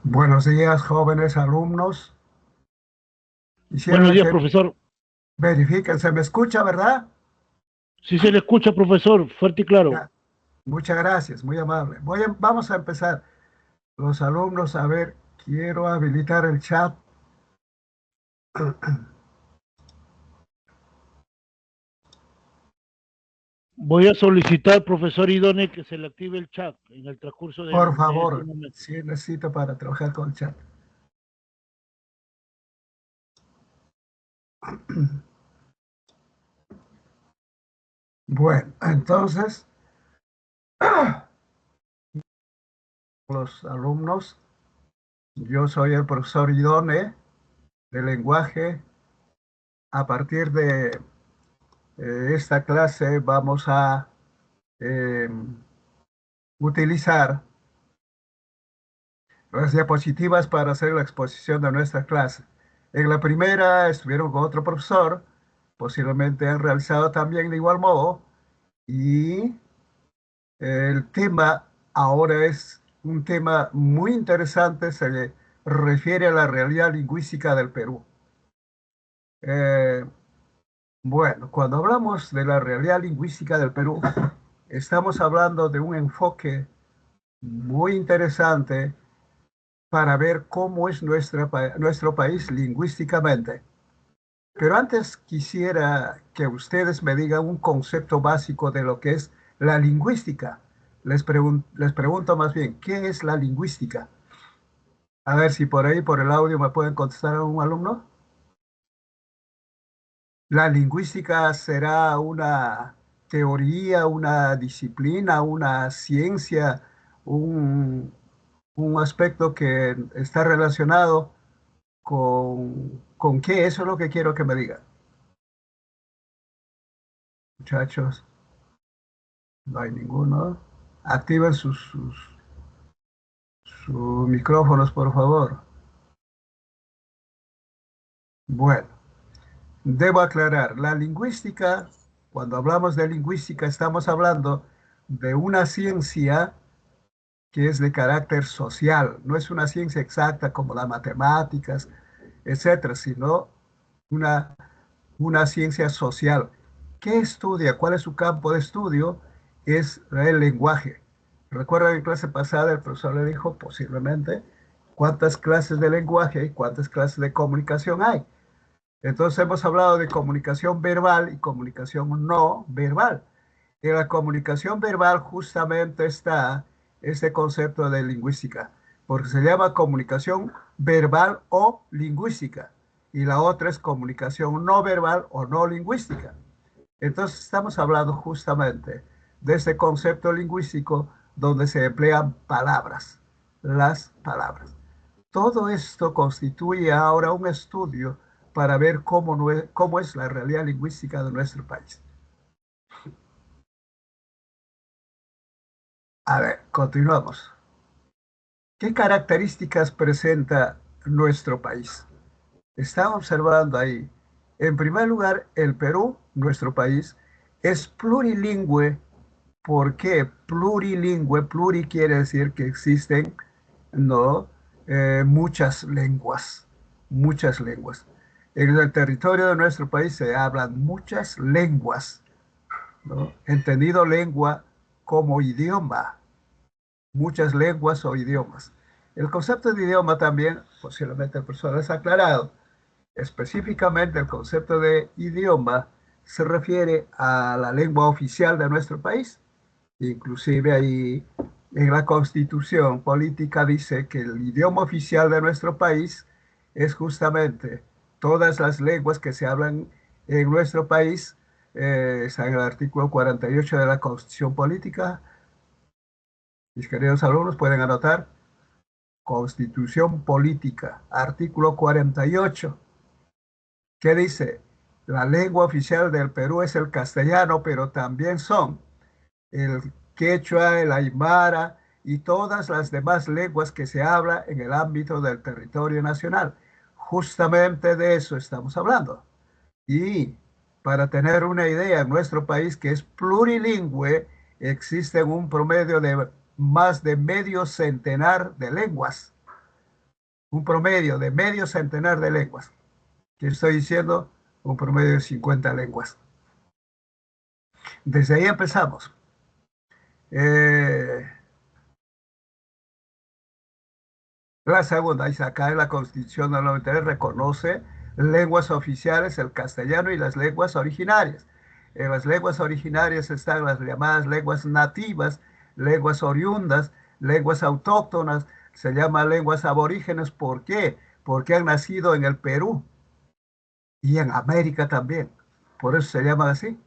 Buenos días, jóvenes alumnos. Buenos Quisiera días, que profesor. verifiquen, se me escucha, ¿verdad? Si se le escucha, profesor, fuerte y claro. Ya, muchas gracias, muy amable. Vamos a empezar. Los alumnos, a ver, quiero habilitar el chat. Voy a solicitar, profesor Idone, que se le active el chat en el transcurso Por de estos favor, momentos. si necesito para trabajar con el chat. Bueno, entonces, los alumnos, yo soy el profesor Idone de lenguaje. A partir de esta clase vamos a eh, utilizar las diapositivas para hacer la exposición de nuestra clase. En la primera estuvieron con otro profesor, posiblemente han realizado también de igual modo, y el tema ahora es un tema muy interesante, se refiere a la realidad lingüística del Perú. Eh, bueno, cuando hablamos de la realidad lingüística del Perú, estamos hablando de un enfoque muy interesante para ver cómo es nuestro país lingüísticamente. Pero antes quisiera que ustedes me digan un concepto básico de lo que es la lingüística. Les pregunto más bien, ¿qué es la lingüística? A ver si por ahí, por el audio, me pueden contestar a un alumno. La lingüística será una teoría, una disciplina, una ciencia, un, un aspecto que está relacionado con qué, eso es lo que quiero que me digan. Muchachos, no hay ninguno. Activen sus micrófonos, por favor. Bueno, debo aclarar, la lingüística, cuando hablamos de lingüística, estamos hablando de una ciencia que es de carácter social. No es una ciencia exacta como las matemáticas, etcétera, sino una, una ciencia social. ¿Qué estudia? ¿Cuál es su campo de estudio? Es el lenguaje. Recuerda que en clase pasada el profesor le dijo posiblemente cuántas clases de lenguaje y cuántas clases de comunicación hay. Entonces hemos hablado de comunicación verbal y comunicación no verbal. En la comunicación verbal justamente está este concepto de lingüística, porque se llama comunicación verbal o lingüística, y la otra es comunicación no verbal o no lingüística. Entonces estamos hablando justamente de este concepto lingüístico donde se emplean palabras, las palabras. Todo esto constituye ahora un estudio para ver cómo es la realidad lingüística de nuestro país. A ver, continuamos. ¿Qué características presenta nuestro país? Está observando ahí. En primer lugar, el Perú, nuestro país, es plurilingüe. ¿Por qué? Plurilingüe, pluri quiere decir que existen, ¿no? Muchas lenguas, muchas lenguas. En el territorio de nuestro país se hablan muchas lenguas, ¿no? Entendido lengua como idioma, muchas lenguas o idiomas. El concepto de idioma también, posiblemente el profesor les ha aclarado, específicamente el concepto de idioma se refiere a la lengua oficial de nuestro país. Inclusive ahí en la Constitución política dice que el idioma oficial de nuestro país es justamente todas las lenguas que se hablan en nuestro país. Está en el artículo 48 de la Constitución política. Mis queridos alumnos pueden anotar Constitución política, artículo 48, que dice, la lengua oficial del Perú es el castellano, pero también son el quechua, el aymara y todas las demás lenguas que se habla en el ámbito del territorio nacional. Justamente de eso estamos hablando. Y para tener una idea, en nuestro país que es plurilingüe, existe un promedio de más de medio centenar de lenguas. un promedio de medio centenar de lenguas. Que estoy diciendo un promedio de 50 lenguas. Desde ahí empezamos. Eh, la segunda, dice acá en la Constitución del 93 reconoce lenguas oficiales, el castellano y las lenguas originarias. En las lenguas originarias están las llamadas lenguas nativas, lenguas oriundas, lenguas autóctonas, se llaman lenguas aborígenes. ¿Por qué? Porque han nacido en el Perú y en América también. Por eso se llaman así.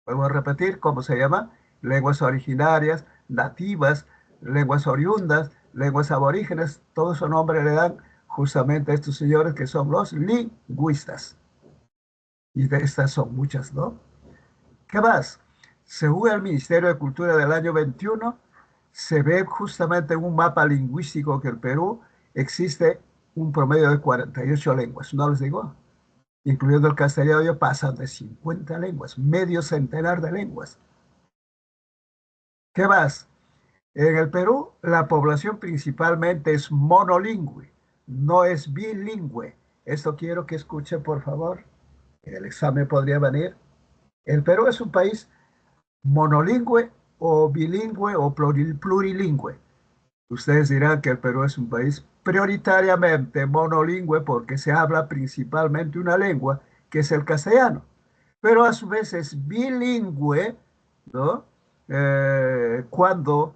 Vuelvo a repetir, ¿cómo se llama? Lenguas originarias, nativas, lenguas oriundas, lenguas aborígenes, todo su nombre le dan justamente a estos señores que son los lingüistas. Y de estas son muchas, ¿no? ¿Qué más? Según el Ministerio de Cultura del año 21, se ve justamente en un mapa lingüístico que el Perú existe un promedio de 48 lenguas, ¿no les digo? Incluyendo el castellano, ya pasan de 50 lenguas, medio centenar de lenguas. ¿Qué más? En el Perú, la población principalmente es monolingüe, no es bilingüe. Esto quiero que escuchen, por favor. El examen podría venir. El Perú es un país monolingüe o bilingüe o plurilingüe. Ustedes dirán que el Perú es un país prioritariamente monolingüe porque se habla principalmente una lengua, que es el castellano, pero a su vez es bilingüe, ¿no? Cuando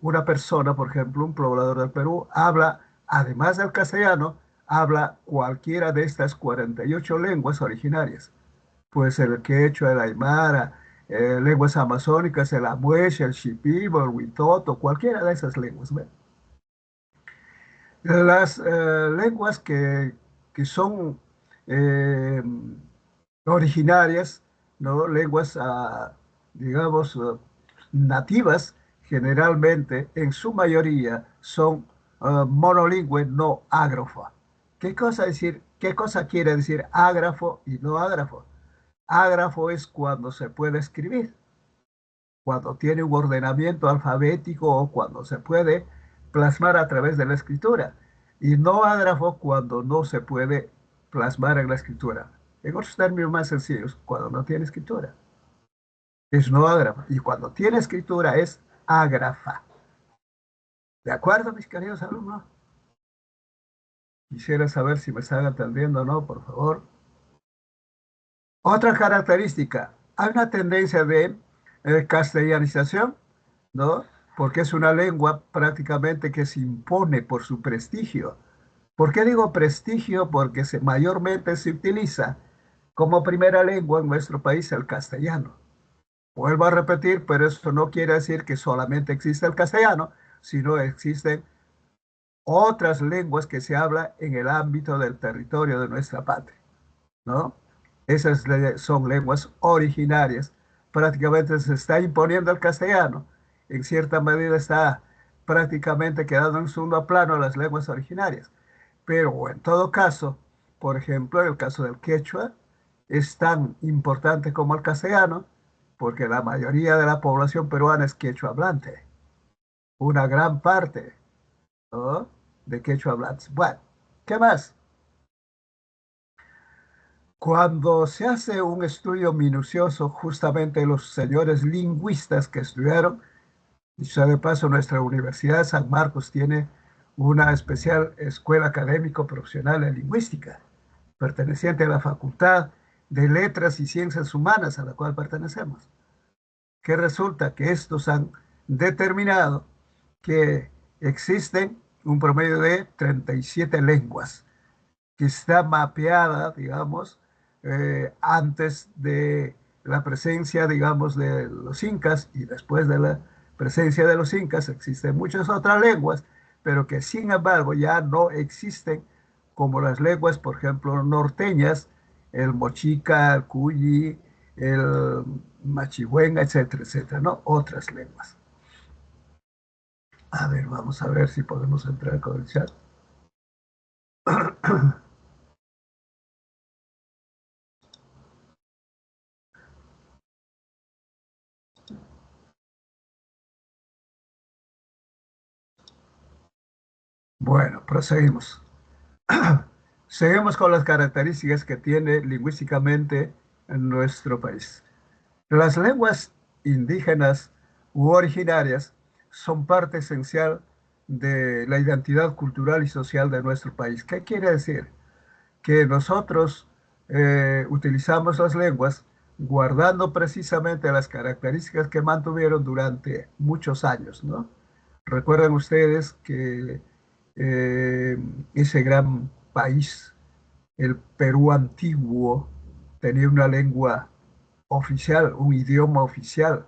una persona, por ejemplo, un poblador del Perú, habla, además del castellano, habla cualquiera de estas 48 lenguas originarias. Puede ser el quechua, el aymara, lenguas amazónicas, el amueche, el shipibo, el huitoto, cualquiera de esas lenguas. ¿Ve? Las lenguas que son eh, originarias, ¿no? Lenguas, digamos, nativas, generalmente, en su mayoría, son monolingües, no ágrafa. ¿Qué cosa quiere decir ágrafo y no ágrafo? Ágrafo es cuando se puede escribir, cuando tiene un ordenamiento alfabético o cuando se puede plasmar a través de la escritura. Y no ágrafo cuando no se puede plasmar en la escritura. En otros términos más sencillos, cuando no tiene escritura. Es no ágrafa. Y cuando tiene escritura es ágrafa. ¿De acuerdo, mis queridos alumnos? Quisiera saber si me están atendiendo o no, por favor. Otra característica, hay una tendencia de castellanización, ¿no? Porque es una lengua prácticamente que se impone por su prestigio. ¿Por qué digo prestigio? Porque mayormente se utiliza como primera lengua en nuestro país el castellano. Vuelvo a repetir, pero eso no quiere decir que solamente existe el castellano, sino existen otras lenguas que se hablan en el ámbito del territorio de nuestra patria, ¿no? Esas son lenguas originarias. Prácticamente se está imponiendo el castellano. En cierta medida está prácticamente quedando en segundo plano las lenguas originarias. Pero en todo caso, por ejemplo, en el caso del quechua, es tan importante como el castellano, porque la mayoría de la población peruana es quechua hablante. Una gran parte, ¿no? De quechua hablantes. Bueno, ¿qué más? Cuando se hace un estudio minucioso, justamente los señores lingüistas que estudiaron, y sea de paso, nuestra Universidad de San Marcos tiene una especial escuela académico profesional en lingüística, perteneciente a la Facultad de Letras y Ciencias Humanas, a la cual pertenecemos, que resulta que estos han determinado que existen un promedio de 37 lenguas que está mapeada, digamos, antes de la presencia, digamos, de los incas y después de la presencia de los incas existen muchas otras lenguas, pero que sin embargo ya no existen como las lenguas, por ejemplo, norteñas, el mochica, el cuyi, el machihuenga, etcétera, etcétera, ¿no? Otras lenguas. A ver, vamos a ver si podemos entrar con el chat. Bueno, proseguimos. Seguimos con las características que tiene lingüísticamente en nuestro país. Las lenguas indígenas u originarias son parte esencial de la identidad cultural y social de nuestro país. ¿Qué quiere decir? Que nosotros utilizamos las lenguas guardando precisamente las características que mantuvieron durante muchos años, ¿no? Recuerden ustedes que eh, ese gran país, el Perú antiguo, tenía una lengua oficial, un idioma oficial,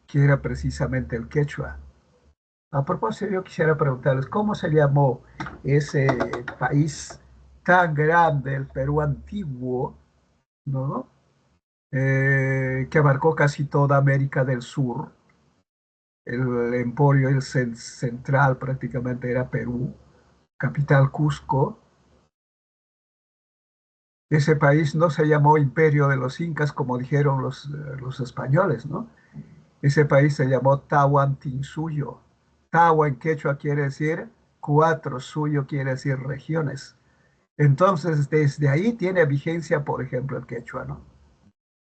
que era precisamente el quechua. A propósito, yo quisiera preguntarles, ¿cómo se llamó ese país tan grande, el Perú antiguo, ¿no? Que abarcó casi toda América del Sur? El emporio central prácticamente era Perú, capital Cusco. Ese país no se llamó Imperio de los Incas como dijeron los españoles, ¿no? Ese país se llamó Tahuantinsuyo. Tahuan en quechua quiere decir cuatro, suyo quiere decir regiones. Entonces, desde ahí tiene vigencia, por ejemplo, el quechua, ¿no?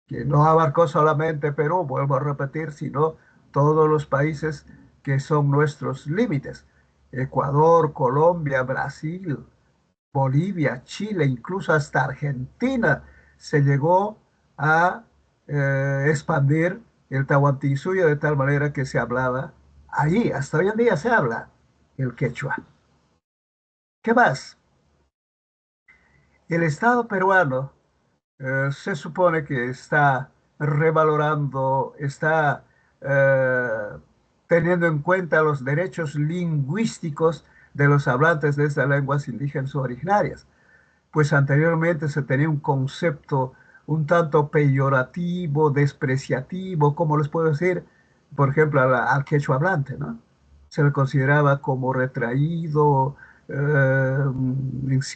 Que no abarcó solamente Perú, vuelvo a repetir, sino todos los países que son nuestros límites. Ecuador, Colombia, Brasil, Bolivia, Chile, incluso hasta Argentina se llegó a expandir el Tahuantinsuyo de tal manera que se hablaba ahí, hasta hoy en día se habla el quechua. ¿Qué más? El Estado peruano se supone que está revalorando, está eh, teniendo en cuenta los derechos lingüísticos de los hablantes de estas lenguas indígenas originarias, pues anteriormente se tenía un concepto un tanto peyorativo, despreciativo, ¿cómo les puedo decir? Por ejemplo, al quechua hablante, ¿no? Se le consideraba como retraído,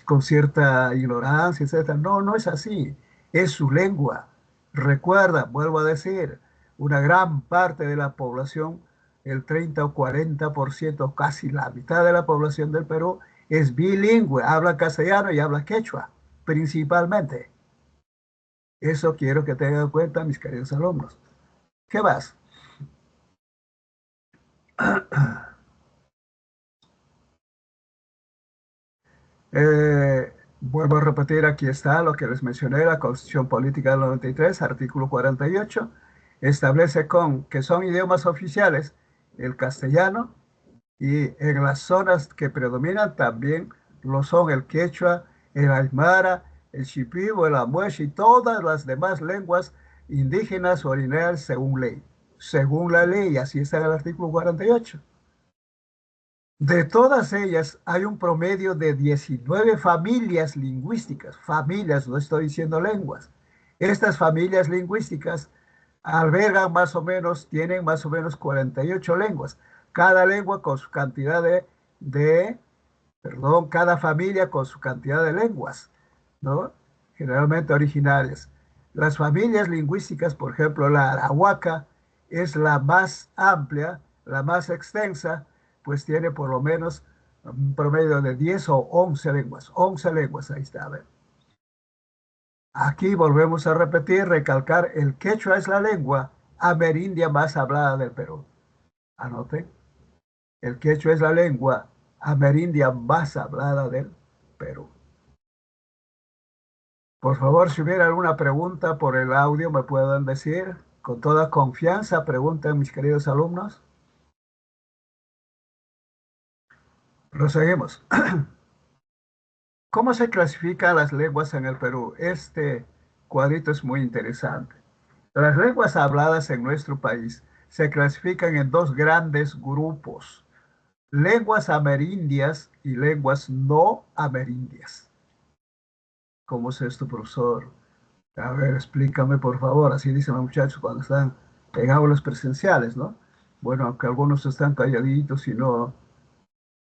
con cierta ignorancia, etcétera. No, no es así. Es su lengua. Recuerda, vuelvo a decir, una gran parte de la población, el 30 o 40%, casi la mitad de la población del Perú, es bilingüe, habla castellano y habla quechua, principalmente. Eso quiero que tengan en cuenta, mis queridos alumnos. ¿Qué más? Vuelvo a repetir, aquí está lo que les mencioné, la Constitución Política del 93, artículo 48, establece que son idiomas oficiales el castellano y en las zonas que predominan también lo son el quechua, el aymara, el shipibo, el amueche y todas las demás lenguas indígenas o originarias según ley. Según la ley, así está en el artículo 48. De todas ellas hay un promedio de 19 familias lingüísticas. Familias, no estoy diciendo lenguas. Estas familias lingüísticas albergan más o menos, tienen más o menos 48 lenguas. Cada lengua con su cantidad perdón, cada familia con su cantidad de lenguas, ¿no? Generalmente originarias. Las familias lingüísticas, por ejemplo, la arahuaca es la más amplia, la más extensa, pues tiene por lo menos un promedio de 10 o 11 lenguas. 11 lenguas, ahí está, a ver. Aquí volvemos a repetir, recalcar, el quechua es la lengua amerindia más hablada del Perú. Anoten, el quechua es la lengua amerindia más hablada del Perú. Por favor, si hubiera alguna pregunta por el audio, me pueden decir. Con toda confianza, pregunten mis queridos alumnos. Proseguimos. ¿Cómo se clasifican las lenguas en el Perú? Este cuadrito es muy interesante. Las lenguas habladas en nuestro país se clasifican en dos grandes grupos: lenguas amerindias y lenguas no amerindias. ¿Cómo es esto, profesor? A ver, explícame por favor. Así dicen los muchachos cuando están en aulas presenciales, ¿no? Bueno, aunque algunos están calladitos,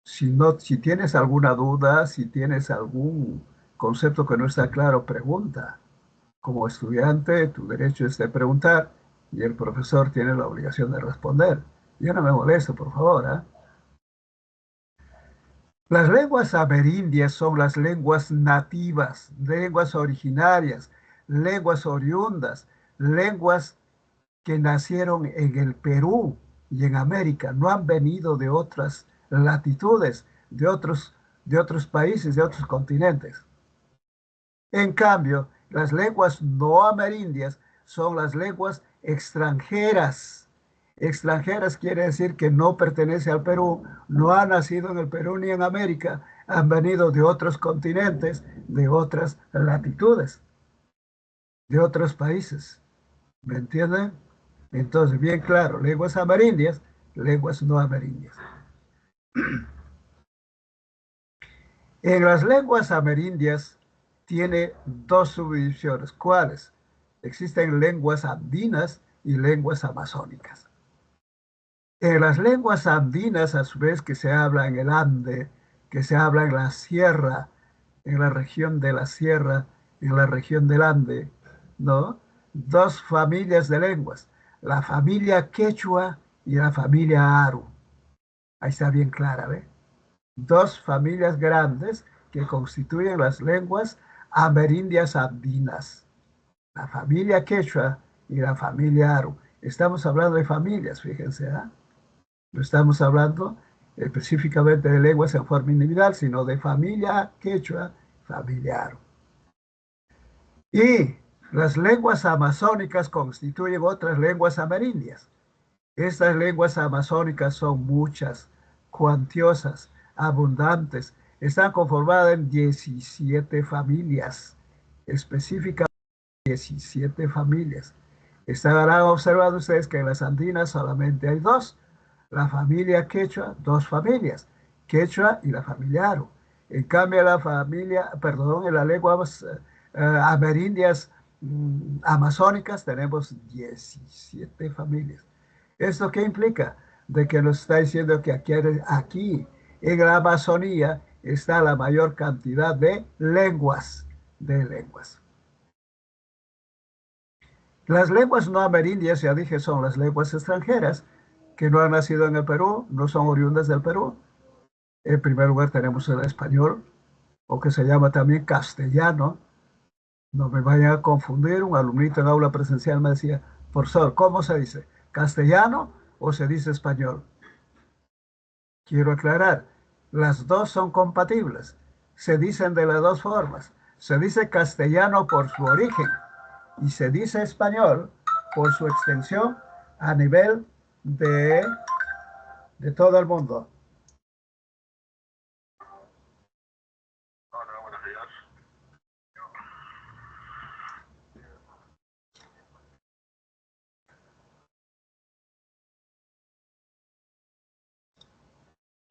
si tienes alguna duda, si tienes algún concepto que no está claro, pregunta. Como estudiante, tu derecho es de preguntar y el profesor tiene la obligación de responder. Yo no me molesto, por favor, ¿eh? Las lenguas amerindias son las lenguas nativas, lenguas originarias, lenguas oriundas, lenguas que nacieron en el Perú y en América, no han venido de otras latitudes, de otros países, de otros continentes. En cambio, las lenguas no amerindias son las lenguas extranjeras. Extranjeras quiere decir que no pertenece al Perú, no ha nacido en el Perú ni en América, han venido de otros continentes, de otras latitudes, de otros países. ¿Me entienden? Entonces, bien claro, lenguas amerindias, lenguas no amerindias. En las lenguas amerindias tiene dos subdivisiones. ¿Cuáles? Existen lenguas andinas y lenguas amazónicas. En las lenguas andinas, a su vez, que se habla en el Ande, que se habla en la sierra, en la región de la sierra, en la región del Ande, ¿no? Dos familias de lenguas, la familia quechua y la familia aru. Ahí está bien clara, ¿ve? Dos familias grandes que constituyen las lenguas amerindias andinas, la familia quechua y la familia aru. Estamos hablando de familias, fíjense, ¿eh? No estamos hablando específicamente de lenguas en forma individual, sino de familia quechua, familia aru. Y las lenguas amazónicas constituyen otras lenguas amerindias. Estas lenguas amazónicas son muchas, cuantiosas, abundantes. Están conformadas en 17 familias, específicamente 17 familias. Estarán observando ustedes que en las andinas solamente hay dos. La familia quechua, dos familias, quechua y la familia aro. En cambio, la familia, perdón, en las lenguas amerindias amazónicas tenemos 17 familias. ¿Esto qué implica? De que nos está diciendo que aquí en la Amazonía está la mayor cantidad de lenguas, de lenguas. Las lenguas no amerindias, ya dije, son las lenguas extranjeras que no han nacido en el Perú, no son oriundas del Perú. En primer lugar tenemos el español, o que se llama también castellano. No me vayan a confundir, un alumnito en aula presencial me decía, profesor, ¿cómo se dice? ¿Castellano o se dice español? Quiero aclarar, las dos son compatibles. Se dicen de las dos formas. Se dice castellano por su origen y se dice español por su extensión a nivel de todo el mundo.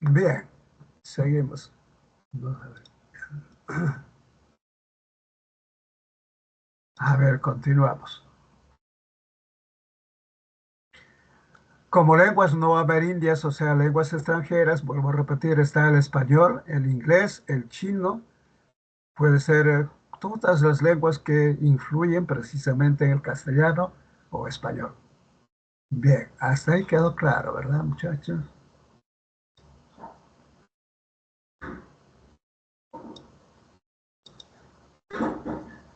Bien, seguimos. A ver, continuamos. Como lenguas no amerindias, o sea, lenguas extranjeras, vuelvo a repetir, está el español, el inglés, el chino, puede ser todas las lenguas que influyen precisamente en el castellano o español. Bien, hasta ahí quedó claro, ¿verdad, muchachos?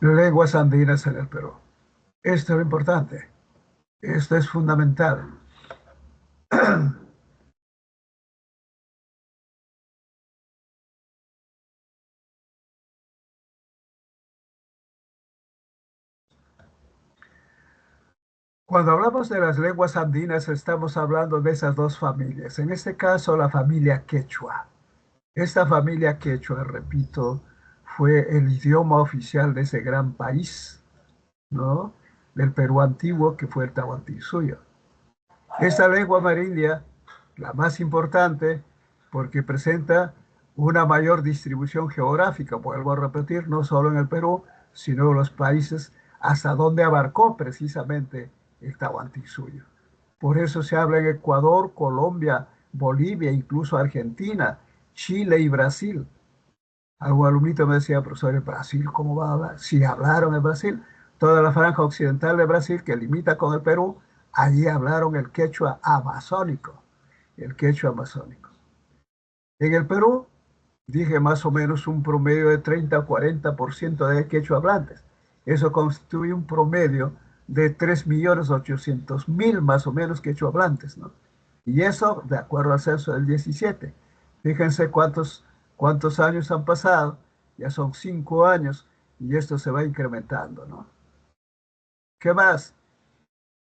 Lenguas andinas en el Perú. Esto es lo importante. Esto es fundamental. Cuando hablamos de las lenguas andinas, estamos hablando de esas dos familias. En este caso, la familia quechua. Esta familia quechua, repito, fue el idioma oficial de ese gran país, ¿no? Del Perú antiguo, que fue el Tahuantinsuyo. Esta lengua amerindia, la más importante, porque presenta una mayor distribución geográfica, vuelvo a repetir, no solo en el Perú, sino en los países hasta donde abarcó precisamente el Tahuantinsuyo. Por eso se habla en Ecuador, Colombia, Bolivia, incluso Argentina, Chile y Brasil. Algún alumnito me decía, profesor, ¿en Brasil cómo va a hablar? Si hablaron en Brasil, toda la franja occidental de Brasil que limita con el Perú, allí hablaron el quechua amazónico, el quechua amazónico. En el Perú Dije más o menos un promedio de 30 o 40% de quechua hablantes. Eso constituye un promedio de 3.800.000 más o menos quechua hablantes, ¿no? Y eso de acuerdo al censo del 17. Fíjense cuántos años han pasado, ya son 5 años y esto se va incrementando, ¿no? ¿Qué más?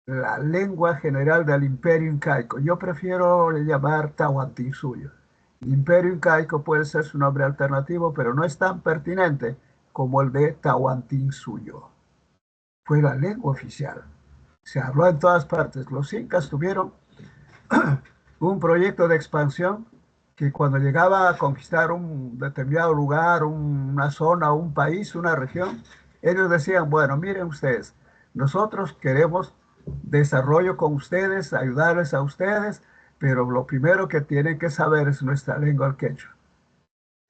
La lengua general del Imperio Incaico. Yo prefiero llamar Tahuantinsuyo. Imperio Incaico puede ser su nombre alternativo, pero no es tan pertinente como el de Tahuantinsuyo. Fue la lengua oficial. Se habló en todas partes. Los incas tuvieron un proyecto de expansión que cuando llegaba a conquistar un determinado lugar, una zona, un país, una región, ellos decían, bueno, miren ustedes, nosotros queremos desarrollo con ustedes, ayudarles a ustedes, pero lo primero que tienen que saber es nuestra lengua, el quechua.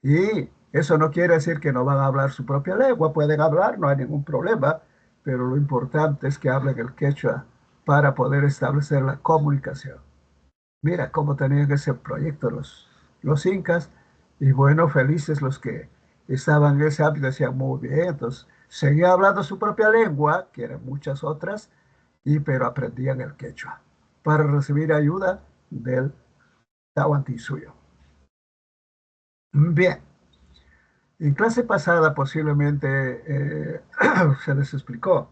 Y eso no quiere decir que no van a hablar su propia lengua, pueden hablar, no hay ningún problema, pero lo importante es que hablen el quechua para poder establecer la comunicación. Mira cómo tenían ese proyecto los incas, y bueno, felices los que estaban en ese ámbito, decían muy bien, entonces seguían hablando su propia lengua, que eran muchas otras, pero aprendían el quechua para recibir ayuda del Tahuantinsuyo. Bien, en clase pasada posiblemente se les explicó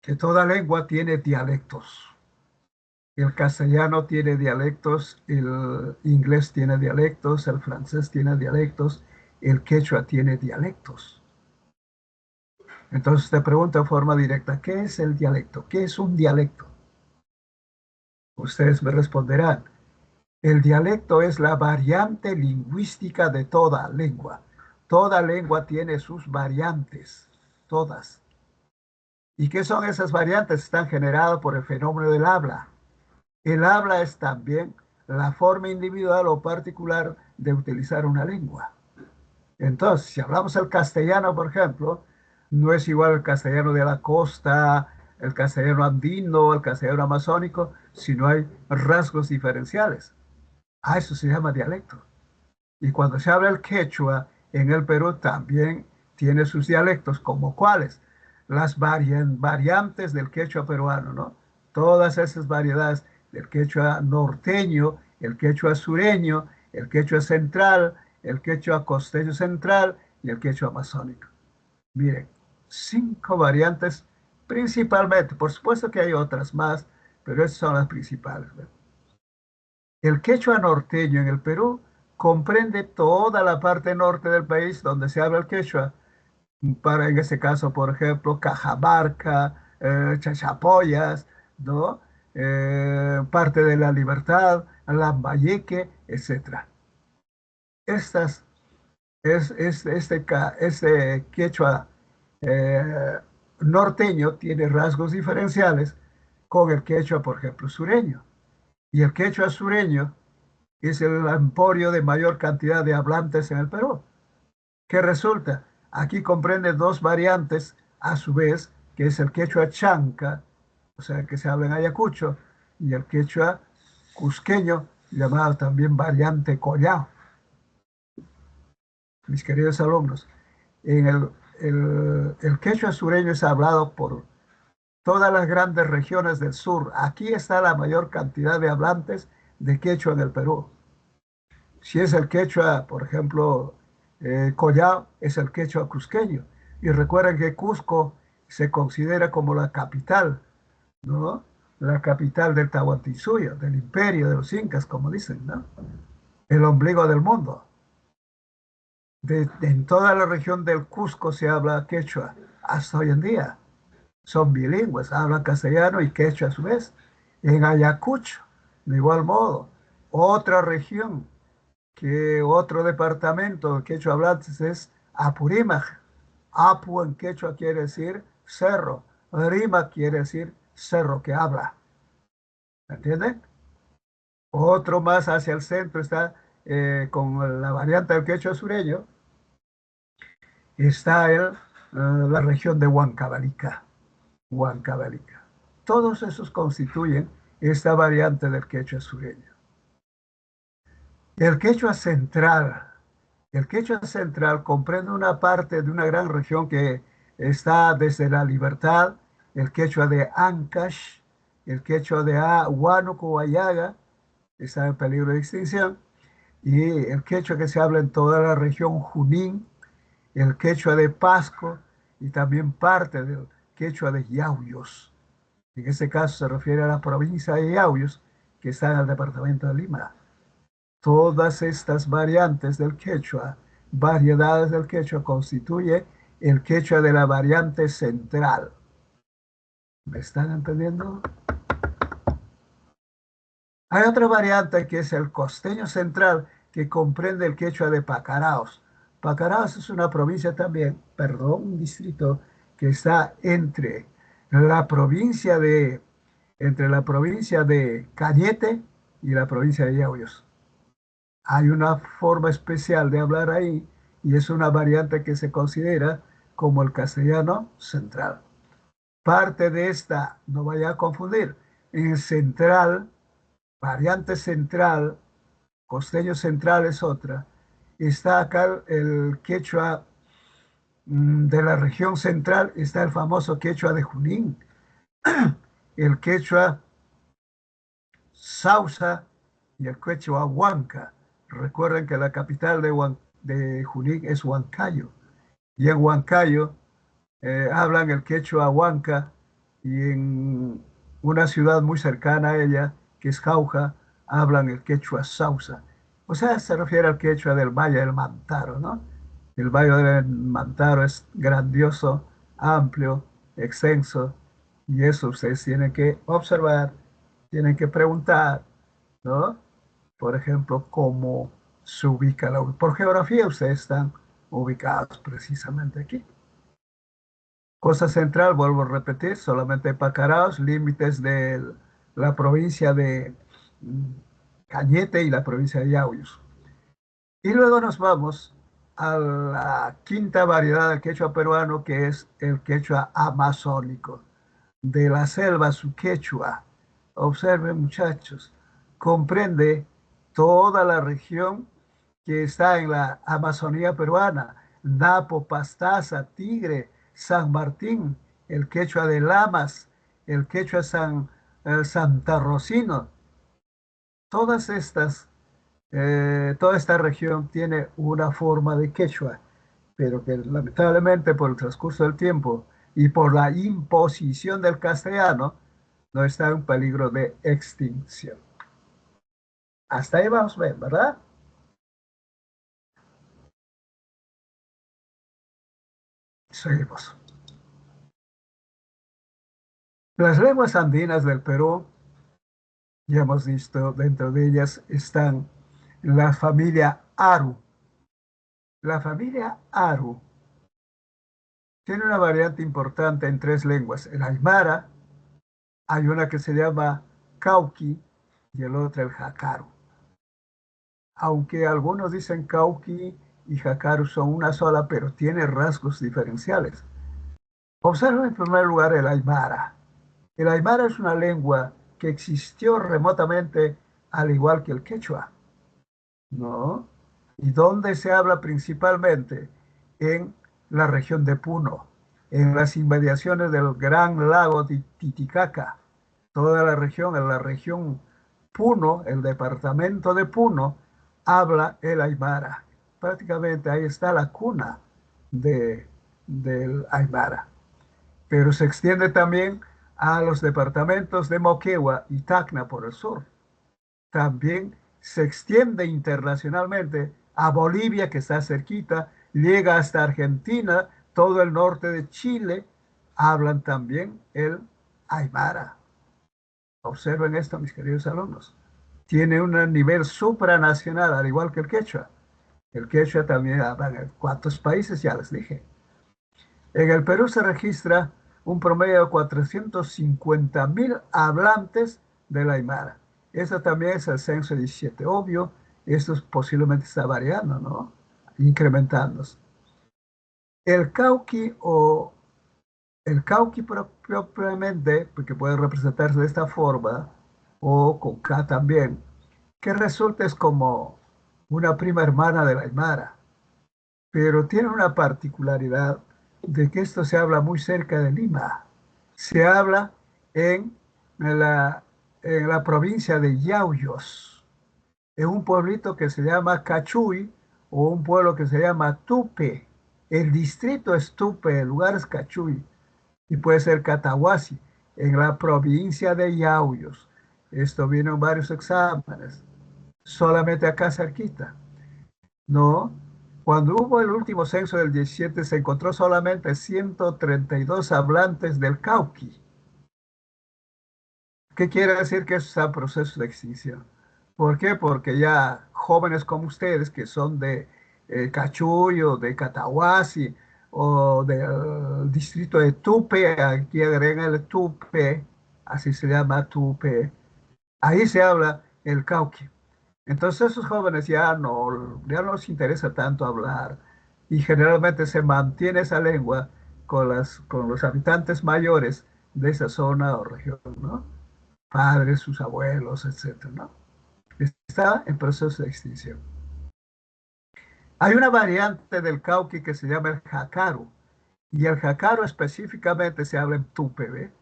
que toda lengua tiene dialectos. El castellano tiene dialectos, el inglés tiene dialectos, el francés tiene dialectos, el quechua tiene dialectos. Entonces te pregunto de forma directa, ¿qué es el dialecto? ¿Qué es un dialecto? Ustedes me responderán, el dialecto es la variante lingüística de toda lengua. Toda lengua tiene sus variantes, todas. ¿Y qué son esas variantes? Están generadas por el fenómeno del habla. El habla es también la forma individual o particular de utilizar una lengua. Entonces, si hablamos el castellano, por ejemplo, no es igual el castellano de la costa, el castellano andino, el castellano amazónico, sino hay rasgos diferenciales. A eso se llama dialecto. Y cuando se habla el quechua en el Perú también tiene sus dialectos, como cuáles, las variantes del quechua peruano, ¿no? Todas esas variedades del quechua norteño, el quechua sureño, el quechua central, el quechua costeño central y el quechua amazónico. Miren, 5 variantes principalmente, por supuesto que hay otras más, pero esas son las principales, ¿verdad? El quechua norteño en el Perú comprende toda la parte norte del país donde se habla el quechua, para en ese caso, por ejemplo, Cajamarca, Chachapoyas, ¿no? Parte de La Libertad, Lambayeque, etcétera. Estas, este quechua eh, norteño tiene rasgos diferenciales con el quechua, por ejemplo, sureño. Y el quechua sureño es el emporio de mayor cantidad de hablantes en el Perú. ¿Qué resulta? Aquí comprende 2 variantes, a su vez, que es el quechua chanca, o sea, que se habla en Ayacucho, y el quechua cusqueño, llamado también variante collao. Mis queridos alumnos, en el quechua sureño es hablado por todas las grandes regiones del sur. Aquí está la mayor cantidad de hablantes de quechua en el Perú. Si es el quechua, por ejemplo, Collao, es el quechua cusqueño. Y recuerden que Cusco se considera como la capital, ¿no? La capital del Tahuantinsuyo, del imperio de los incas, como dicen, ¿no? El ombligo del mundo. En toda la región del Cusco se habla quechua, hasta hoy en día. Son bilingües, hablan castellano y quechua a su vez. En Ayacucho, de igual modo, otra región que otro departamento de quechua hablantes es Apurímac. Apu en quechua quiere decir cerro, Rima quiere decir cerro que habla. ¿Entienden? Otro más hacia el centro está con la variante del quechua sureño, está la región de Huancavelica. Huancavelica. Todos esos constituyen esta variante del quechua sureño. El quechua central. El quechua central comprende una parte de una gran región que está desde la Libertad, el quechua de Ancash, el quechua de Huánuco, Huallaga, está en peligro de extinción, y el quechua que se habla en toda la región Junín, el quechua de Pasco y también parte del quechua de Yauyos. En este caso se refiere a la provincia de Yauyos, que está en el departamento de Lima. Todas estas variantes del quechua, variedades del quechua, constituye el quechua de la variante central. ¿Me están entendiendo? Hay otra variante que es el costeño central, que comprende el quechua de Pacaraos. Pacaraos es una provincia también, perdón, un distrito que está la provincia de, entre la provincia de Cañete y la provincia de Yauyos. Hay una forma especial de hablar ahí y es una variante que se considera como el castellano central. Parte de esta, no vaya a confundir, en central, variante central, costeño central es otra. Está acá el quechua de la región central, está el famoso quechua de Junín, el quechua Sausa y el quechua Huanca. Recuerden que la capital de Junín es Huancayo. Y en Huancayo hablan el quechua Huanca y en una ciudad muy cercana a ella, que es Jauja, hablan el quechua Sausa. O sea, se refiere al quechua del Valle del Mantaro, ¿no? El Valle del Mantaro es grandioso, amplio, extenso, y eso ustedes tienen que observar, tienen que preguntar, ¿no? Por ejemplo, cómo se ubica Por geografía ustedes están ubicados precisamente aquí. Costa Central, vuelvo a repetir, solamente Pacaraos, límites de la provincia de mm, Cañete y la provincia de Yauyos. Y luego nos vamos a la quinta variedad del quechua peruano, que es el quechua amazónico. De la selva, su quechua. Observen, muchachos, comprende toda la región que está en la Amazonía peruana: Napo, Pastaza, Tigre, San Martín, el quechua de Lamas, el quechua Santa Rosino. Todas estas, toda esta región tiene una forma de quechua, pero que lamentablemente por el transcurso del tiempo y por la imposición del castellano, no está en peligro de extinción. Hasta ahí vamos bien, ¿verdad? Seguimos. Las lenguas andinas del Perú, ya hemos visto, dentro de ellas están la familia Aru. La familia Aru tiene una variante importante en tres lenguas: el Aymara, hay una que se llama Cauqui y el otro el Jacaru. Aunque algunos dicen Cauqui y Jacaru son una sola, pero tiene rasgos diferenciales. Observa en primer lugar el Aymara. El Aymara es una lengua que existió remotamente, al igual que el quechua, ¿no? ¿Y dónde se habla principalmente? En la región de Puno, en las inmediaciones del gran lago Titicaca. Toda en la región Puno, el departamento de Puno, habla el Aymara. Prácticamente ahí está la cuna de, del Aymara. Pero se extiende también a los departamentos de Moquegua y Tacna por el sur. También se extiende internacionalmente a Bolivia, que está cerquita, llega hasta Argentina, todo el norte de Chile, hablan también el Aymara. Observen esto, mis queridos alumnos. Tiene un nivel supranacional, al igual que el quechua. El quechua también habla en cuántos países, ya les dije. En el Perú se registra un promedio de 450.000 hablantes del Aymara. Eso también es el censo 17. Obvio, esto posiblemente está variando, ¿no? Incrementándose. El Cauqui o el Cauqui propiamente, porque puede representarse de esta forma, o con K también, que resulta es como una prima hermana del aymara, pero tiene una particularidad de que esto se habla muy cerca de Lima. Se habla en la, en la provincia de Yauyos, en un pueblito que se llama Cachuy o un pueblo que se llama Tupe. El distrito es Tupe, el lugar es Cachuy y puede ser Catahuasi, en la provincia de Yauyos. Esto vino en varios exámenes, solamente acá cerquita. No, cuando hubo el último censo del 17 se encontró solamente 132 hablantes del Cauqui. ¿Qué quiere decir que eso está en proceso de extinción? ¿Por qué? Porque ya jóvenes como ustedes, que son de Cachuy o de Catahuasi o del distrito de Tupe, aquí agregan el Tupe, así se llama Tupe, ahí se habla el Cauqui. Entonces esos jóvenes ya no les interesa tanto hablar y generalmente se mantiene esa lengua con los habitantes mayores de esa zona o región, ¿no? Padres, sus abuelos, etcétera, ¿no? Está en proceso de extinción. Hay una variante del cauqui que se llama el jacaru, y el jacaru específicamente se habla en Tupe, ¿ve?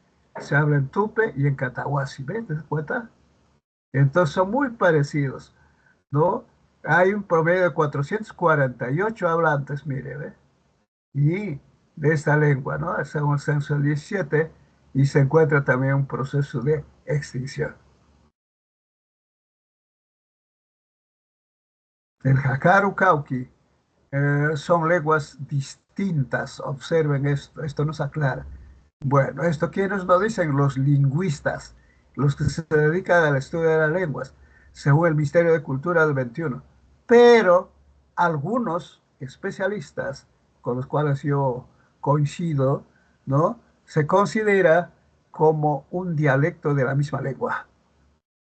Se habla en Tupe y en Catahuasi, ¿ve? ¿Te das cuenta? Entonces son muy parecidos, ¿no? Hay un promedio de 448 hablantes, mire, ¿ve? Y de esta lengua, ¿no? Según el censo del 17, y se encuentra también un proceso de extinción. El jacaru cauqui son lenguas distintas. Observen esto, esto nos aclara. Bueno, esto quienes lo dicen los lingüistas, los que se dedican al estudio de las lenguas, según el Ministerio de Cultura del 21. Pero algunos especialistas con los cuales yo coincido, ¿no? Se considera como un dialecto de la misma lengua.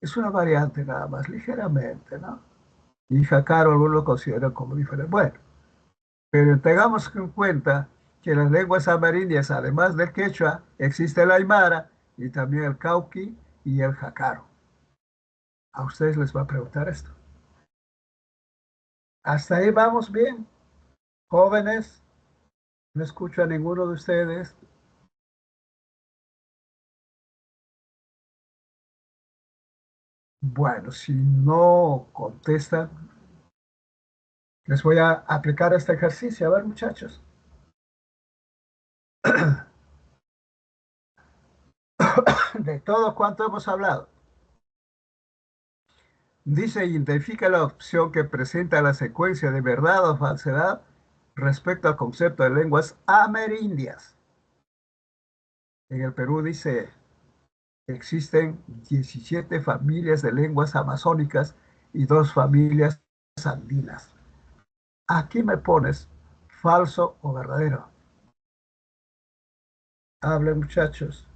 Es una variante nada más, ligeramente, ¿no? Y Jacaro algunos lo consideran como diferente. Bueno, pero tengamos en cuenta que las lenguas amerindias, además del quechua, existe el aymara y también el cauqui y el jacaro. A ustedes les va a preguntar esto. Hasta ahí vamos bien, jóvenes. No escucho a ninguno de ustedes. Bueno, si no contestan, les voy a aplicar este ejercicio. A ver, muchachos. De todo cuanto hemos hablado. Dice, identifica la opción que presenta la secuencia de verdad o falsedad respecto al concepto de lenguas amerindias. En el Perú dice, existen 17 familias de lenguas amazónicas y 2 familias andinas. Aquí me pones falso o verdadero. Hablen, muchachos.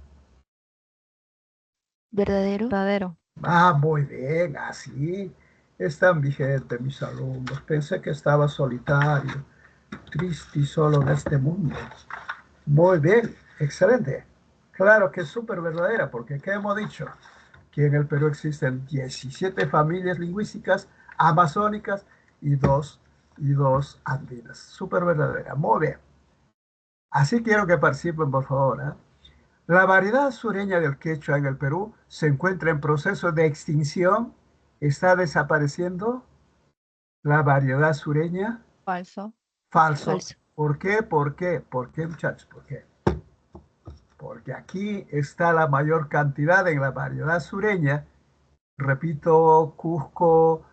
Verdadero. Verdadero. Ah, muy bien, así están vigentes mis alumnos. Pensé que estaba solitario, triste y solo en este mundo. Muy bien, excelente. Claro que es súper verdadera, porque ¿qué hemos dicho? Que en el Perú existen 17 familias lingüísticas amazónicas y dos andinas. Súper verdadera. Muy bien. Así quiero que participen, por favor, ¿eh? La variedad sureña del quechua en el Perú se encuentra en proceso de extinción. ¿Está desapareciendo la variedad sureña? Falso. Falso. Falso. ¿Por qué? ¿Por qué? ¿Por qué, muchachos? ¿Por qué? Porque aquí está la mayor cantidad en la variedad sureña. Repito, Cusco,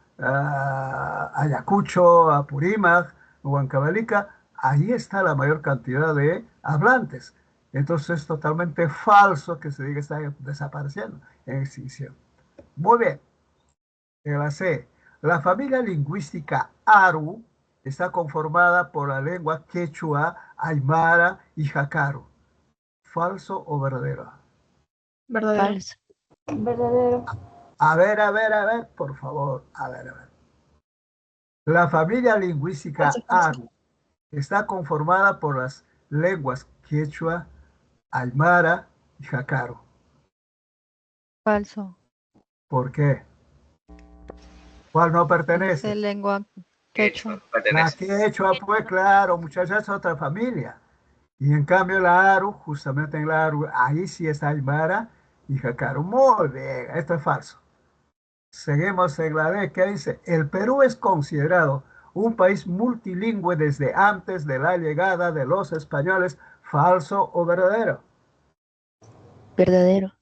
Ayacucho, Apurímac, Huancavelica, ahí está la mayor cantidad de hablantes. Entonces es totalmente falso que se diga que está desapareciendo, en extinción. Muy bien, en la C. La familia lingüística Aru está conformada por la lengua quechua, aymara y jacaru. ¿Falso o verdadero? Verdadero. Falso. Verdadero. A ver, por favor, a ver, a ver. La familia lingüística Falso, falso. Aru está conformada por las lenguas quechua, aymara y jacaru. Falso. ¿Por qué? ¿Cuál no Dice pertenece? lengua quechua. La Pertenece. quechua, pues claro, muchachos, es otra familia. Y en cambio la Aru, justamente en la Aru, ahí sí está Aymara y Jacaru. Muy bien, esto es falso. Seguimos en la D, que dice, el Perú es considerado un país multilingüe desde antes de la llegada de los españoles, ¿falso o verdadero? Verdadero.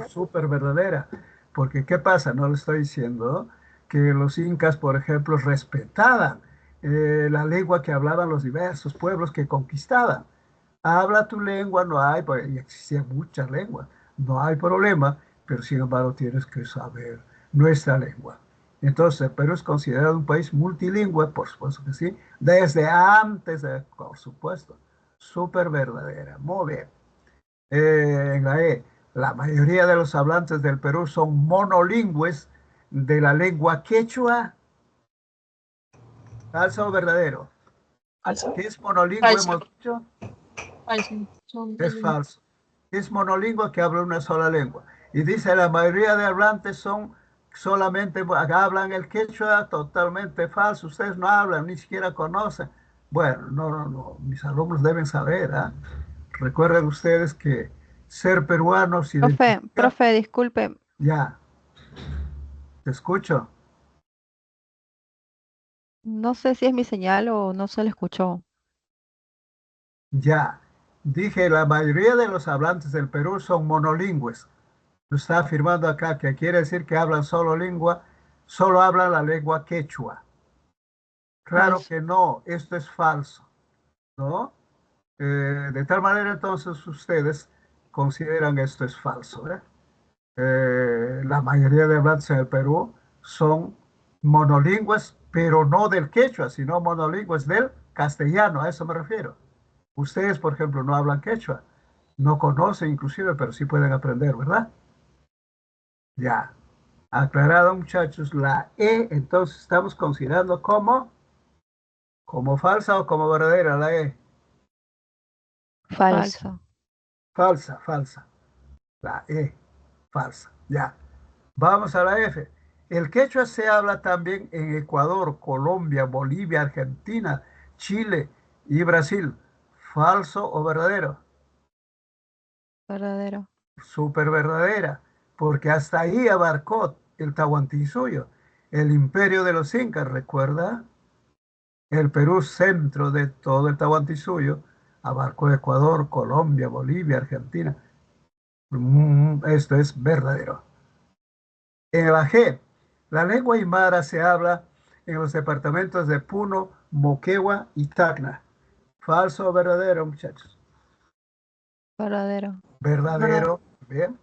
Súper verdadera. Porque ¿qué pasa? No le estoy diciendo que los incas, por ejemplo, respetaban la lengua que hablaban los diversos pueblos que conquistaban. Habla tu lengua, no hay, pues, y existían muchas lenguas, no hay problema, pero sin embargo tienes que saber nuestra lengua. Entonces, Perú es considerado un país multilingüe, por supuesto que sí, desde antes, por supuesto, súper verdadera, muy bien. En la E, la mayoría de los hablantes del Perú son monolingües de la lengua quechua, falso o verdadero. Falso. ¿Qué es monolingüe? Falso. Hemos dicho, Falso. Son es falso. Es monolingüe que habla una sola lengua. Y dice la mayoría de hablantes son solamente hablan el quechua, totalmente falso. Ustedes no hablan, ni siquiera conocen. Bueno, no, no, no. Mis alumnos deben saber, ¿ah? Recuerden ustedes que ser peruanos identifica. Profe, disculpe. Ya, te escucho. No sé si es mi señal o no se le escuchó. Ya. Dije, la mayoría de los hablantes del Perú son monolingües. Está afirmando acá que quiere decir que hablan solo lengua, solo hablan la lengua quechua. Claro Falso. que no, esto es falso, ¿no? De tal manera entonces ustedes consideran esto es falso, ¿eh? La mayoría de hablantes en el Perú son monolingües, pero no del quechua, sino monolingües del castellano, a eso me refiero. Ustedes, por ejemplo, no hablan quechua, no conocen inclusive, pero sí pueden aprender, ¿verdad? Ya. Aclarado, muchachos, la E, entonces estamos considerando como falsa o como verdadera la E. Falso. Falso. Falsa, falsa. La E, falsa. Ya. Vamos a la F. El quechua se habla también en Ecuador, Colombia, Bolivia, Argentina, Chile y Brasil. ¿Falso o verdadero? Verdadero. Súper verdadera, porque hasta ahí abarcó el Tahuantinsuyo, el imperio de los incas, ¿recuerda? El Perú, centro de todo el Tahuantinsuyo, abarcó Ecuador, Colombia, Bolivia, Argentina. Esto es verdadero. En la G, la lengua aymara se habla en los departamentos de Puno, Moquegua y Tacna. ¿Falso o verdadero, muchachos? Verdadero. Verdadero. Bien.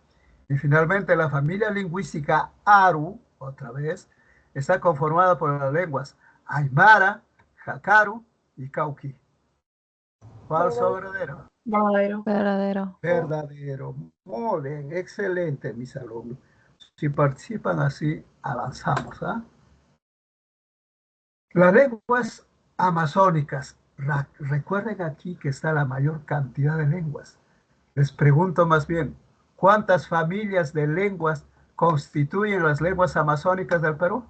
Y finalmente, la familia lingüística Aru, otra vez, está conformada por las lenguas aymara, jacaru y cauqui. ¿Falso o verdadero? verdadero. Verdadero. Verdadero. Muy bien, excelente, mis alumnos. Si participan así, avanzamos, ¿ah? Las lenguas amazónicas. Recuerden aquí que está la mayor cantidad de lenguas. Les pregunto más bien, ¿cuántas familias de lenguas constituyen las lenguas amazónicas del Perú?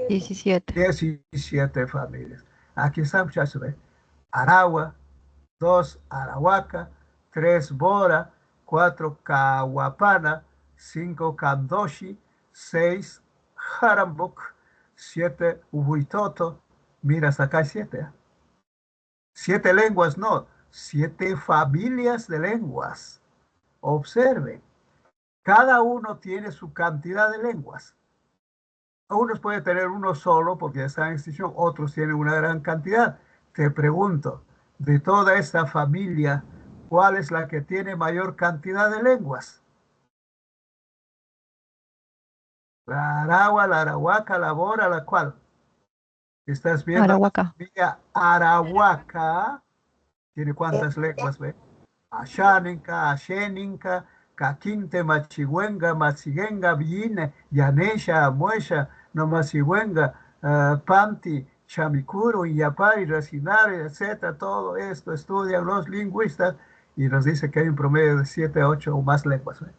17. 17 familias. Aquí está, muchachos, ¿ve? Aragua, 2 Arahuaca, 3 Bora, 4 Cahuapana, 5 Candoshi, 6 Jarambuc, 7 Huitoto. Mira, hasta acá hay 7. 7 lenguas, no, 7 familias de lenguas. Observen, cada uno tiene su cantidad de lenguas. Unos pueden tener uno solo porque ya están en extinción, otros tienen una gran cantidad. Te pregunto, de toda esta familia, ¿cuál es la que tiene mayor cantidad de lenguas? La Aragua, la Arahuaca, la Bora, ¿la cual? ¿Estás viendo la Arahuaca. familia Arahuaca? ¿Tiene cuántas lenguas, ve? Ashaninka, Asheninka, Kakinte, Machigüenga, Matsiguenga, Villine, Yanesha, Amuesha, Nomasihuenga, Panti, Chamicuro, Illapari, Racinari, etcétera. Todo esto estudian los lingüistas y nos dice que hay un promedio de 7, 8 o más lenguas, ¿eh?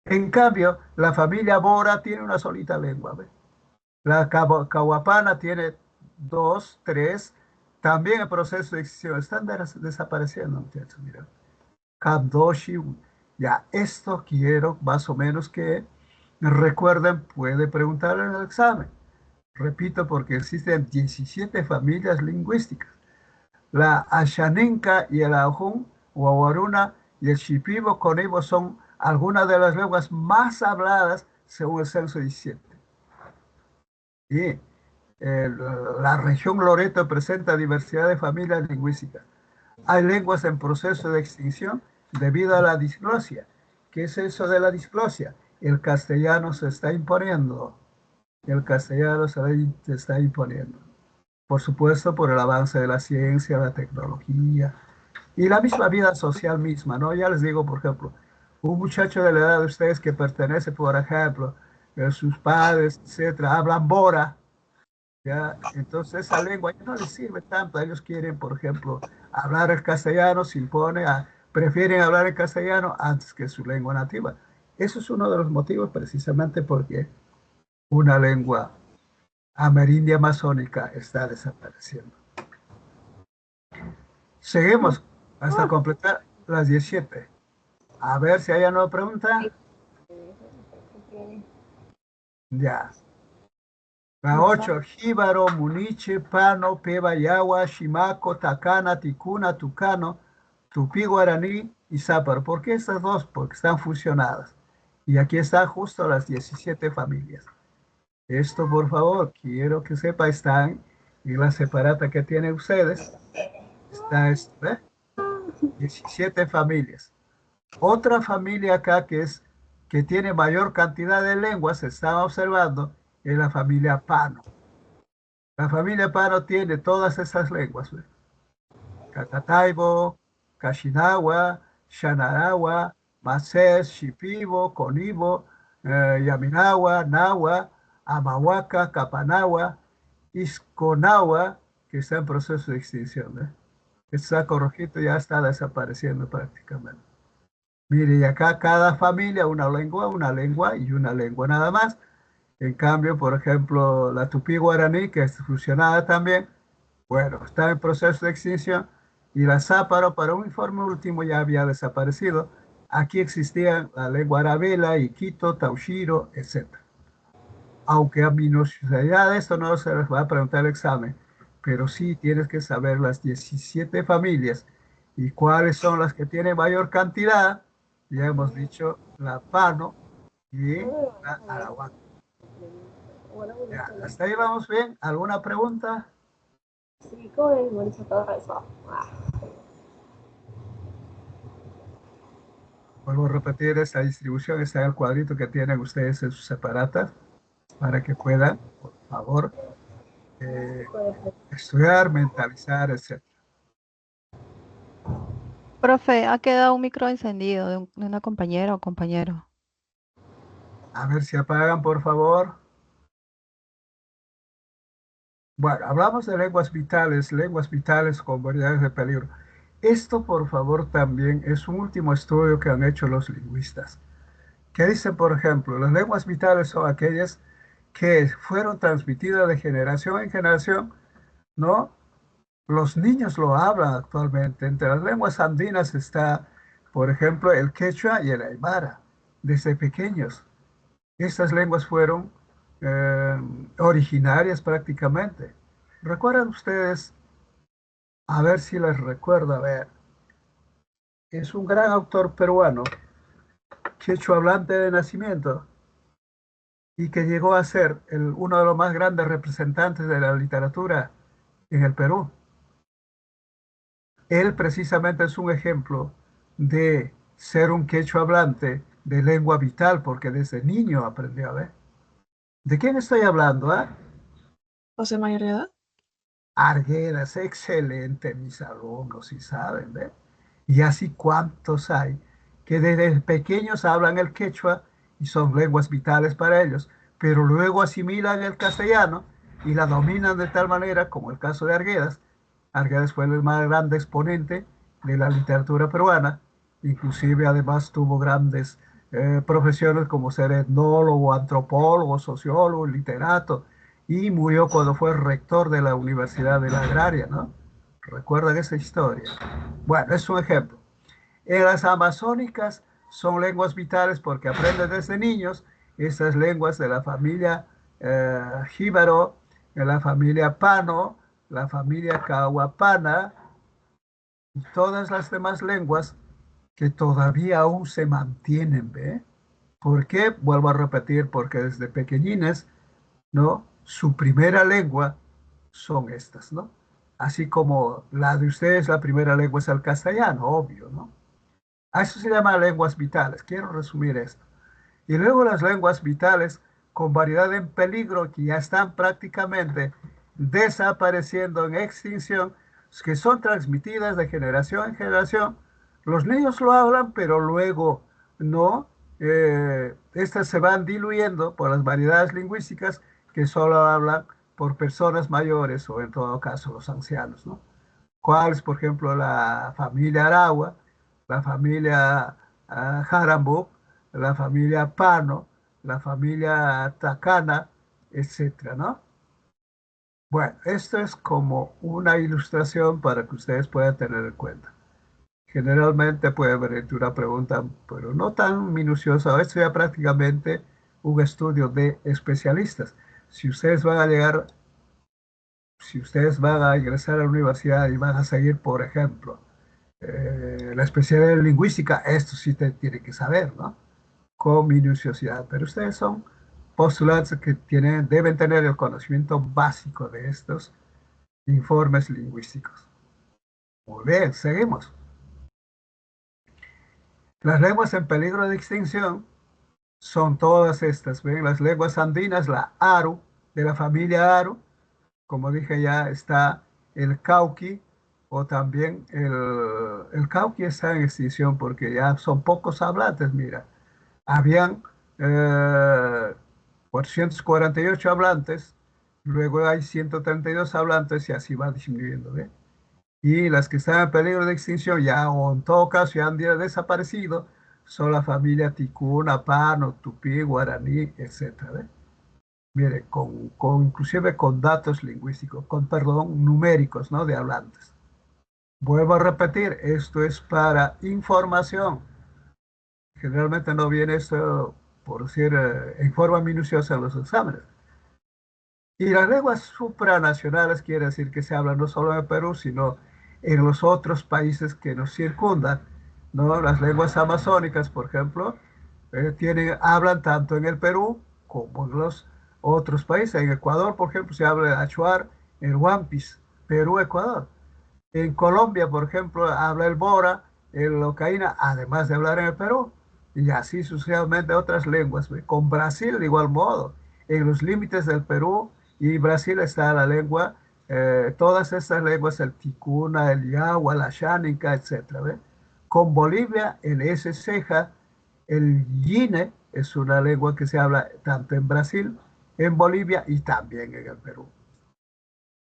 En cambio, la familia Bora tiene una solita lengua, ¿ve? La Cahuapana tiene dos, tres, también el proceso de extinción. Están desapareciendo, muchachos, mira. Kabdoshi, ya, esto quiero más o menos que recuerden, puede preguntar en el examen. Repito, porque existen 17 familias lingüísticas. La Ashaninka y el Ahun, Wawaruna y el Shipibo Conibo son algunas de las lenguas más habladas según el censo 17. Y la región Loreto presenta diversidad de familias lingüísticas. Hay lenguas en proceso de extinción debido a la disglosia. ¿Qué es eso de la disglosia? El castellano se está imponiendo. El castellano se está imponiendo. Por supuesto, por el avance de la ciencia, la tecnología y la misma vida social misma, ¿no? Ya les digo, por ejemplo, un muchacho de la edad de ustedes que pertenece, por ejemplo, sus padres, etcétera, hablan bora, ¿ya? Entonces esa lengua ya no les sirve tanto. Ellos quieren, por ejemplo, hablar el castellano, se impone, prefieren hablar el castellano antes que su lengua nativa. Eso es uno de los motivos precisamente porque una lengua amerindia amazónica está desapareciendo. Seguimos hasta completar las 17. A ver si hay una pregunta. Ya. La 8, Jíbaro, Muniche, Pano, Peba, Yagua, Shimaco, Tacana, Ticuna, Tucano, Tupí, Guaraní y Záparo. ¿Por qué estas dos? Porque están fusionadas. Y aquí están justo las 17 familias. Esto, por favor, quiero que sepa, están en la separata que tienen ustedes. Está esto, ¿eh? 17 familias. Otra familia acá que tiene mayor cantidad de lenguas, se está observando, es la familia Pano. La familia Pano tiene todas esas lenguas. ¿Ve? Catataibo, Cachinawa, Xanarawa, Macés, Shipibo, Conibo, Yaminawa, Nawa, Amahuaca, Capanawa, Isconawa, que está en proceso de extinción. ¿Eh? Este saco rojito ya está desapareciendo prácticamente. Mire, y acá cada familia una lengua y una lengua nada más. En cambio, por ejemplo, la tupí guaraní, que es fusionada también, bueno, está en proceso de extinción. Y la záparo, para un informe último, ya había desaparecido. Aquí existían la lengua arabela, Iquito, Taushiro, etc. Aunque a minuciosidad de esto no se les va a preguntar el examen, pero sí tienes que saber las 17 familias y cuáles son las que tienen mayor cantidad. Ya hemos dicho la Pano y la Arahuaco. Ya, hasta ahí vamos bien. ¿Alguna pregunta? Sí, ¿cómo es Marisa todo eso? Vuelvo a repetir, esta distribución está en el cuadrito que tienen ustedes en sus separatas para que puedan, por favor, estudiar, mentalizar, etc. Profe, ha quedado un micro encendido de una compañera o compañero. A ver si apagan, por favor. Bueno, hablamos de lenguas vitales con variedades de peligro. Esto, por favor, también es un último estudio que han hecho los lingüistas. Que dicen, por ejemplo, las lenguas vitales son aquellas que fueron transmitidas de generación en generación, ¿no? Los niños lo hablan actualmente. Entre las lenguas andinas está, por ejemplo, el quechua y el aymara, desde pequeños. Estas lenguas fueron originarias prácticamente. ¿Recuerdan ustedes? A ver si les recuerdo, a ver. Es un gran autor peruano, quechua hablante de nacimiento, y que llegó a ser uno de los más grandes representantes de la literatura en el Perú. Él precisamente es un ejemplo de ser un quechua hablante de lengua vital, porque desde niño aprendió a ver. ¿De quién estoy hablando? ¿José Mayor de edad? Arguedas, excelente, mis alumnos, si saben, ¿ve? Y así cuántos hay que desde pequeños hablan el quechua y son lenguas vitales para ellos, pero luego asimilan el castellano y la dominan de tal manera, como el caso de Arguedas. Arguedas fue el más grande exponente de la literatura peruana, inclusive además tuvo grandes profesiones como ser etnólogo, antropólogo, sociólogo, literato, y murió cuando fue rector de la Universidad de la Agraria, ¿no? ¿Recuerdan esa historia? Bueno, es un ejemplo. En las amazónicas son lenguas vitales porque aprenden desde niños estas lenguas de la familia jíbaro, de la familia pano, la familia cahuapana y todas las demás lenguas que todavía aún se mantienen, ¿ve? ¿Por qué? Vuelvo a repetir, porque desde pequeñines, ¿no? Su primera lengua son estas, ¿no? Así como la de ustedes, la primera lengua es el castellano, obvio, ¿no? A eso se llama lenguas vitales. Quiero resumir esto. Y luego las lenguas vitales con variedad en peligro que ya están prácticamente desapareciendo en extinción, que son transmitidas de generación en generación. Los niños lo hablan, pero luego no. Estas se van diluyendo por las variedades lingüísticas que solo hablan por personas mayores o en todo caso los ancianos, ¿no? ¿Cuál es, por ejemplo, la familia Aragua, la familia Jarambuk, la familia Pano, la familia Tacana, etcétera, ¿no? Bueno, esto es como una ilustración para que ustedes puedan tener en cuenta. Generalmente puede venir una pregunta, pero no tan minuciosa. Esto ya prácticamente un estudio de especialistas. Si ustedes van a llegar, si ustedes van a ingresar a la universidad y van a seguir, por ejemplo, la especialidad de lingüística, esto sí te tiene que saber, ¿no? Con minuciosidad. Pero ustedes son postulantes que deben tener el conocimiento básico de estos informes lingüísticos. Muy bien, seguimos. Las lenguas en peligro de extinción son todas estas. ¿Ven? Las lenguas andinas, la Aru, de la familia Aru, como dije ya, está el Cauqui, o también el Cauqui está en extinción porque ya son pocos hablantes, mira. Habían 448 hablantes, luego hay 132 hablantes y así va disminuyendo, ¿ve? Y las que están en peligro de extinción ya, o en todo caso ya han desaparecido, son la familia ticuna, pano, tupí, guaraní, etcétera, ¿ve? Mire, inclusive con datos lingüísticos, perdón, numéricos, ¿no? De hablantes. Vuelvo a repetir, esto es para información. Generalmente no viene esto, por decir, en forma minuciosa en los exámenes. Y las lenguas supranacionales quiere decir que se habla no solo en el Perú, sino en los otros países que nos circundan, ¿no? Las lenguas amazónicas, por ejemplo, hablan tanto en el Perú como en los otros países. En Ecuador, por ejemplo, se habla el achuar, el huampis, Perú, Ecuador. En Colombia, por ejemplo, habla el bora, el locaína, además de hablar en el Perú. Y así sucesivamente otras lenguas. Con Brasil, de igual modo. En los límites del Perú y Brasil está la lengua, todas estas lenguas, el ticuna, el yagua, la xánica, etc. ¿Ve? Con Bolivia, el ceja, el yine, es una lengua que se habla tanto en Brasil, en Bolivia y también en el Perú.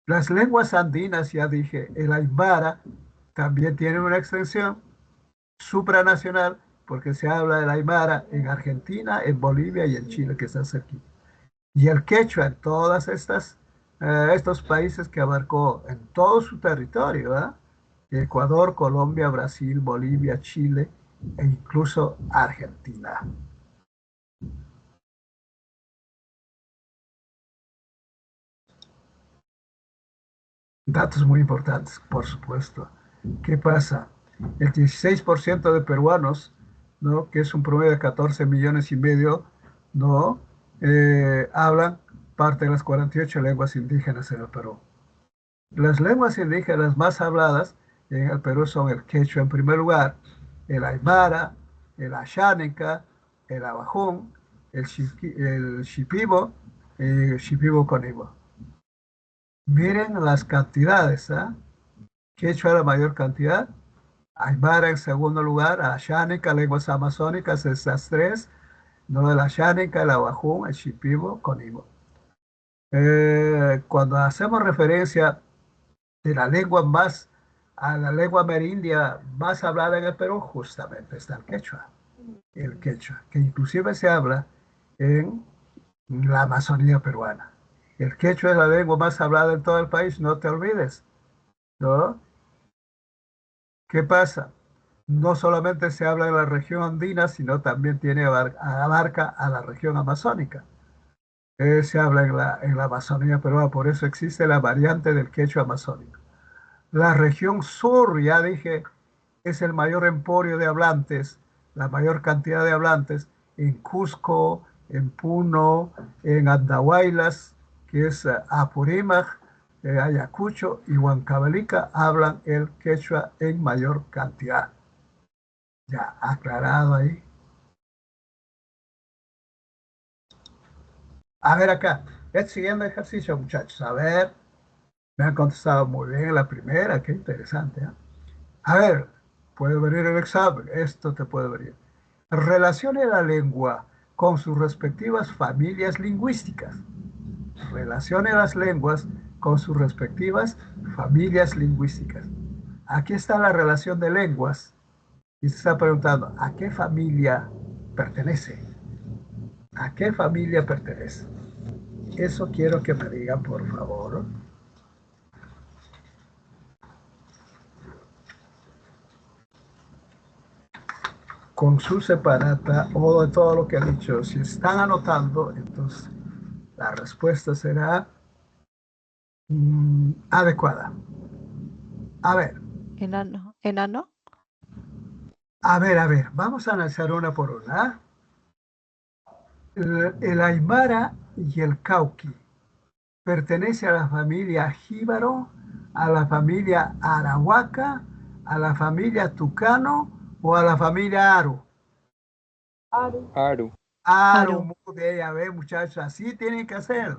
Las lenguas andinas, ya dije, el aymara, también tiene una extensión supranacional porque se habla del aymara en Argentina, en Bolivia y en Chile, que están cerquita. Y el quechua en todas estos países que abarcó en todo su territorio, ¿verdad? Ecuador, Colombia, Brasil, Bolivia, Chile e incluso Argentina. Datos muy importantes, por supuesto. ¿Qué pasa? El 16% de peruanos, ¿no? Que es un promedio de 14 millones y medio, ¿no? Hablan parte de las 48 lenguas indígenas en el Perú. Las lenguas indígenas más habladas en el Perú son el quechua en primer lugar, el aymara, el axánica, el abajún, el shipibo y el shipibo conibo. Miren las cantidades, ¿eh? Quechua la mayor cantidad, aymara en segundo lugar, axánica, lenguas amazónicas, esas tres, no el axánica, el abajún, el shipibo, conibo. Cuando hacemos referencia de la lengua más, a la lengua amerindia más hablada en el Perú, justamente está el quechua. el quechua, que inclusive se habla en la Amazonía peruana. El quechua es la lengua más hablada en todo el país, no te olvides, ¿no? ¿Qué pasa? No solamente se habla en la región andina, sino también abarca a la región amazónica. Se habla en la Amazonía peruana, por eso existe la variante del quechua amazónico. La región sur, ya dije, es el mayor emporio de hablantes, la mayor cantidad de hablantes en Cusco, en Puno, en Andahuaylas, que es Apurímac, Ayacucho y Huancavelica, hablan el quechua en mayor cantidad. Ya aclarado ahí. A ver acá, el siguiente ejercicio, muchachos. A ver, me han contestado muy bien en la primera, qué interesante, ¿eh? A ver, puede venir el examen, esto te puede venir. Relacione la lengua con sus respectivas familias lingüísticas. Relacione las lenguas con sus respectivas familias lingüísticas. Aquí está la relación de lenguas y se está preguntando, ¿a qué familia pertenece? ¿A qué familia pertenece? Eso quiero que me digan, por favor. Con su separata o de todo lo que he dicho. Si están anotando, entonces la respuesta será adecuada. A ver, Enano. Enano. a ver, vamos a analizar una por una. El Aymara y el Cauqui pertenece a la familia Jíbaro, a la familia Arahuaca, a la familia Tucano o a la familia Aru. Aru. Aru. Aru, Aru. muy bien, a ver, muchachos, así tienen que hacer.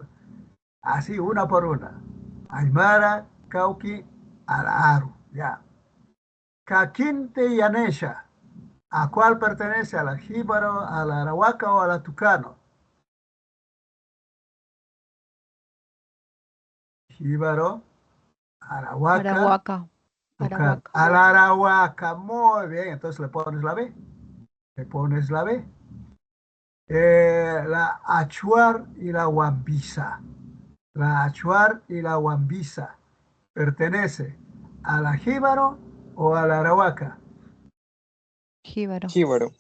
Así, una por una. Aymara, Cauqui, Aru, ya. Caquinte y Anesha, ¿a cuál pertenece? ¿A la Jíbaro, a la Arahuaca o a la Tucano? Jíbaro, Arahuaca, Arahuaca. Tucano. Arahuaca. A la Arahuaca, muy bien, entonces le pones la B. Le pones la B. La Achuar y la Huambiza. La Achuar y la Huambiza. ¿Pertenece a la Jíbaro o a la Arahuaca? Jíbaro. Jíbaro.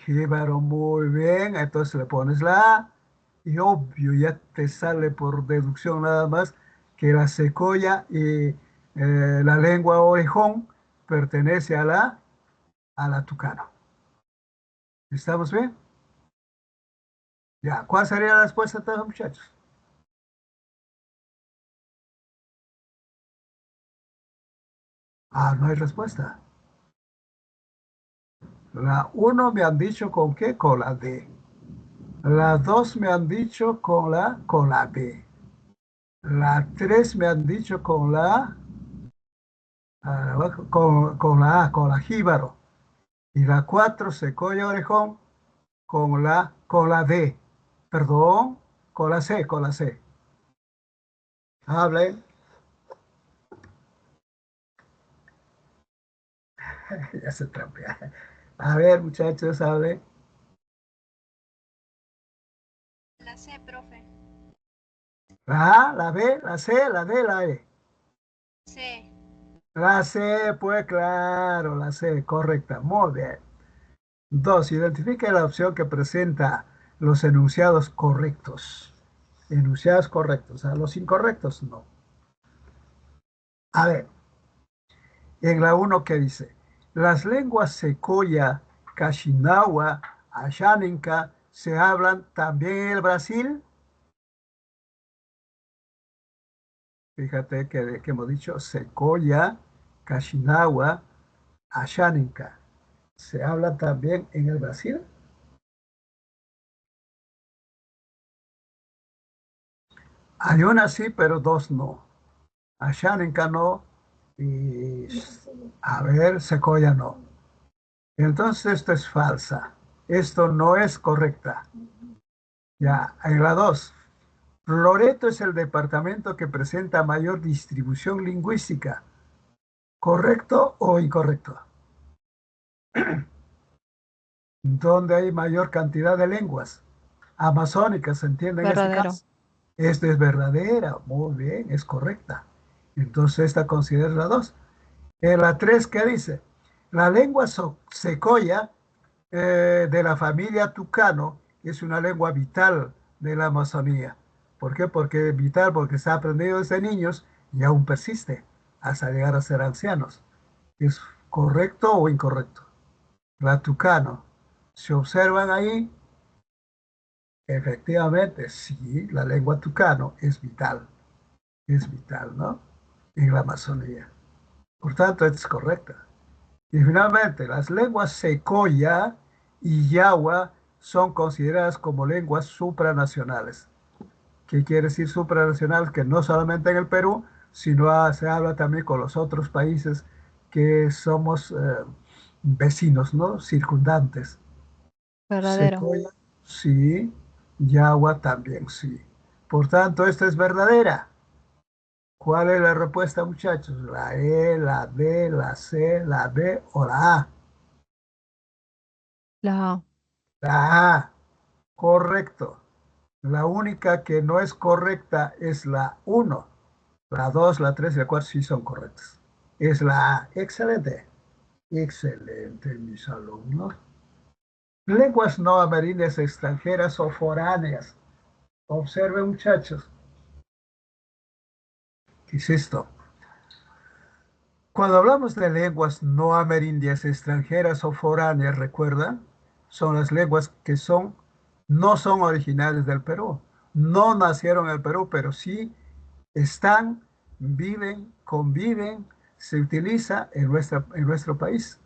Jíbaro, muy bien. Entonces le pones la A y obvio, ya te sale por deducción nada más que la secoya y la lengua orejón pertenece a la tucano. ¿Estamos bien? Ya, ¿cuál sería la respuesta de todos, muchachos? Ah, no hay respuesta. La uno me han dicho con qué, con la D. La 2 me han dicho con la B. La 3 me han dicho con con la A, con la jíbaro. Y la 4 secoya orejón, con la D. Perdón, con la C, con la C. Hablen. Ya se trampea. A ver, muchachos, hablen. La C, profe. La A, la B, la C, la D, la E. C. La C, pues claro, la C, correcta. Muy bien. 2. Identifique la opción que presenta los enunciados correctos. Enunciados correctos. A los incorrectos, no. A ver, en la 1 que dice, las lenguas secoya, cachinawa, ashaninka se hablan también en el Brasil. Fíjate que hemos dicho secoya, cachinawa, ashaninka. ¿Se habla también en el Brasil? Hay una sí, pero dos no. Ashaninka no y a ver, secoya no. Entonces esto es falsa. Esto no es correcta. Ya, en la 2. Loreto es el departamento que presenta mayor distribución lingüística. ¿Correcto o incorrecto? donde hay mayor cantidad de lenguas amazónicas, ¿se entiende en este Verdadero. caso? Esta es verdadera, muy bien, es correcta. Entonces esta considera la 2. En la 3, ¿qué dice? La lengua secoya de la familia tucano es una lengua vital de la Amazonía. ¿Por qué? Porque es vital, porque se ha aprendido desde niños y aún persiste hasta llegar a ser ancianos. ¿Es correcto o incorrecto? La tucano. ¿Se observan ahí? Efectivamente, sí, la lengua tucano es vital, ¿no? En la Amazonía. Por tanto, es correcta. Y finalmente, las lenguas secoya y yagua son consideradas como lenguas supranacionales. ¿Qué quiere decir supranacional? Que no solamente en el Perú, sino se habla también con los otros países que somos vecinos, ¿no? Circundantes. Verdadero. Secoya, sí, yagua también, sí. Por tanto, esta es verdadera. ¿Cuál es la respuesta, muchachos? ¿La E, la D, la C, la D o la A? La A. La A, correcto. La única que no es correcta es la 1. La 2, la 3 y la 4 sí son correctas. Es la A. Excelente. Excelente, mis alumnos. Lenguas no amerindias extranjeras o foráneas. Observen, muchachos. ¿Qué es esto? Cuando hablamos de lenguas no amerindias extranjeras o foráneas, ¿recuerdan? Son las lenguas que no son originales del Perú. No nacieron en el Perú, pero sí están, viven, conviven, se utiliza en nuestro país.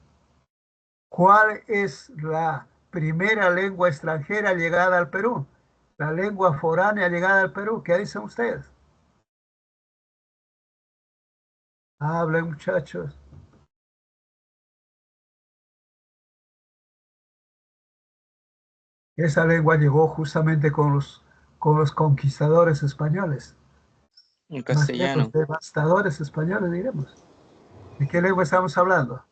¿Cuál es la primera lengua extranjera llegada al Perú? La lengua foránea llegada al Perú. ¿Qué dicen ustedes? Hablen, muchachos. Esa lengua llegó justamente con los conquistadores españoles, En más bien los castellano. devastadores españoles, diremos. ¿De qué lengua estamos hablando?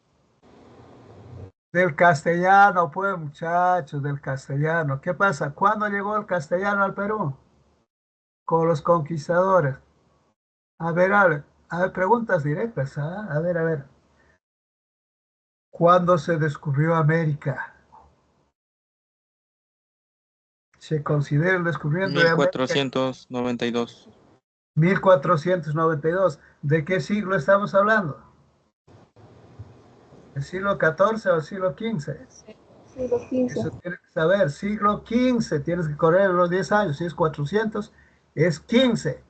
Del castellano, pues, muchachos, del castellano. ¿Qué pasa? ¿Cuándo llegó el castellano al Perú? Con los conquistadores. A ver, preguntas directas, ¿ah? A ver. ¿Cuándo se descubrió América? Se considera el descubrimiento de América 1492. 1492. ¿De qué siglo estamos hablando? ¿El siglo XIV o el siglo XV? siglo XV. Eso tienes que saber. Siglo XV, tienes que correr los 10 años. Si es 400, es 15.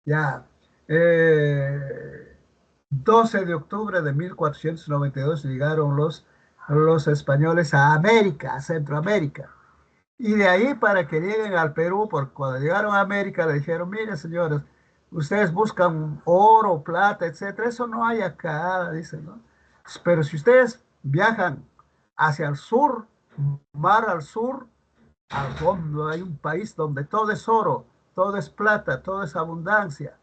Ya. Eh, 12 de octubre de 1492 llegaron los españoles a América, a Centroamérica. Y de ahí para que lleguen al Perú, porque cuando llegaron a América le dijeron, mire señores, ustedes buscan oro, plata, etcétera, eso no hay acá, dicen, ¿no? Pero si ustedes viajan hacia el sur, mar al sur, a donde hay un país donde todo es oro, todo es plata, todo es abundancia.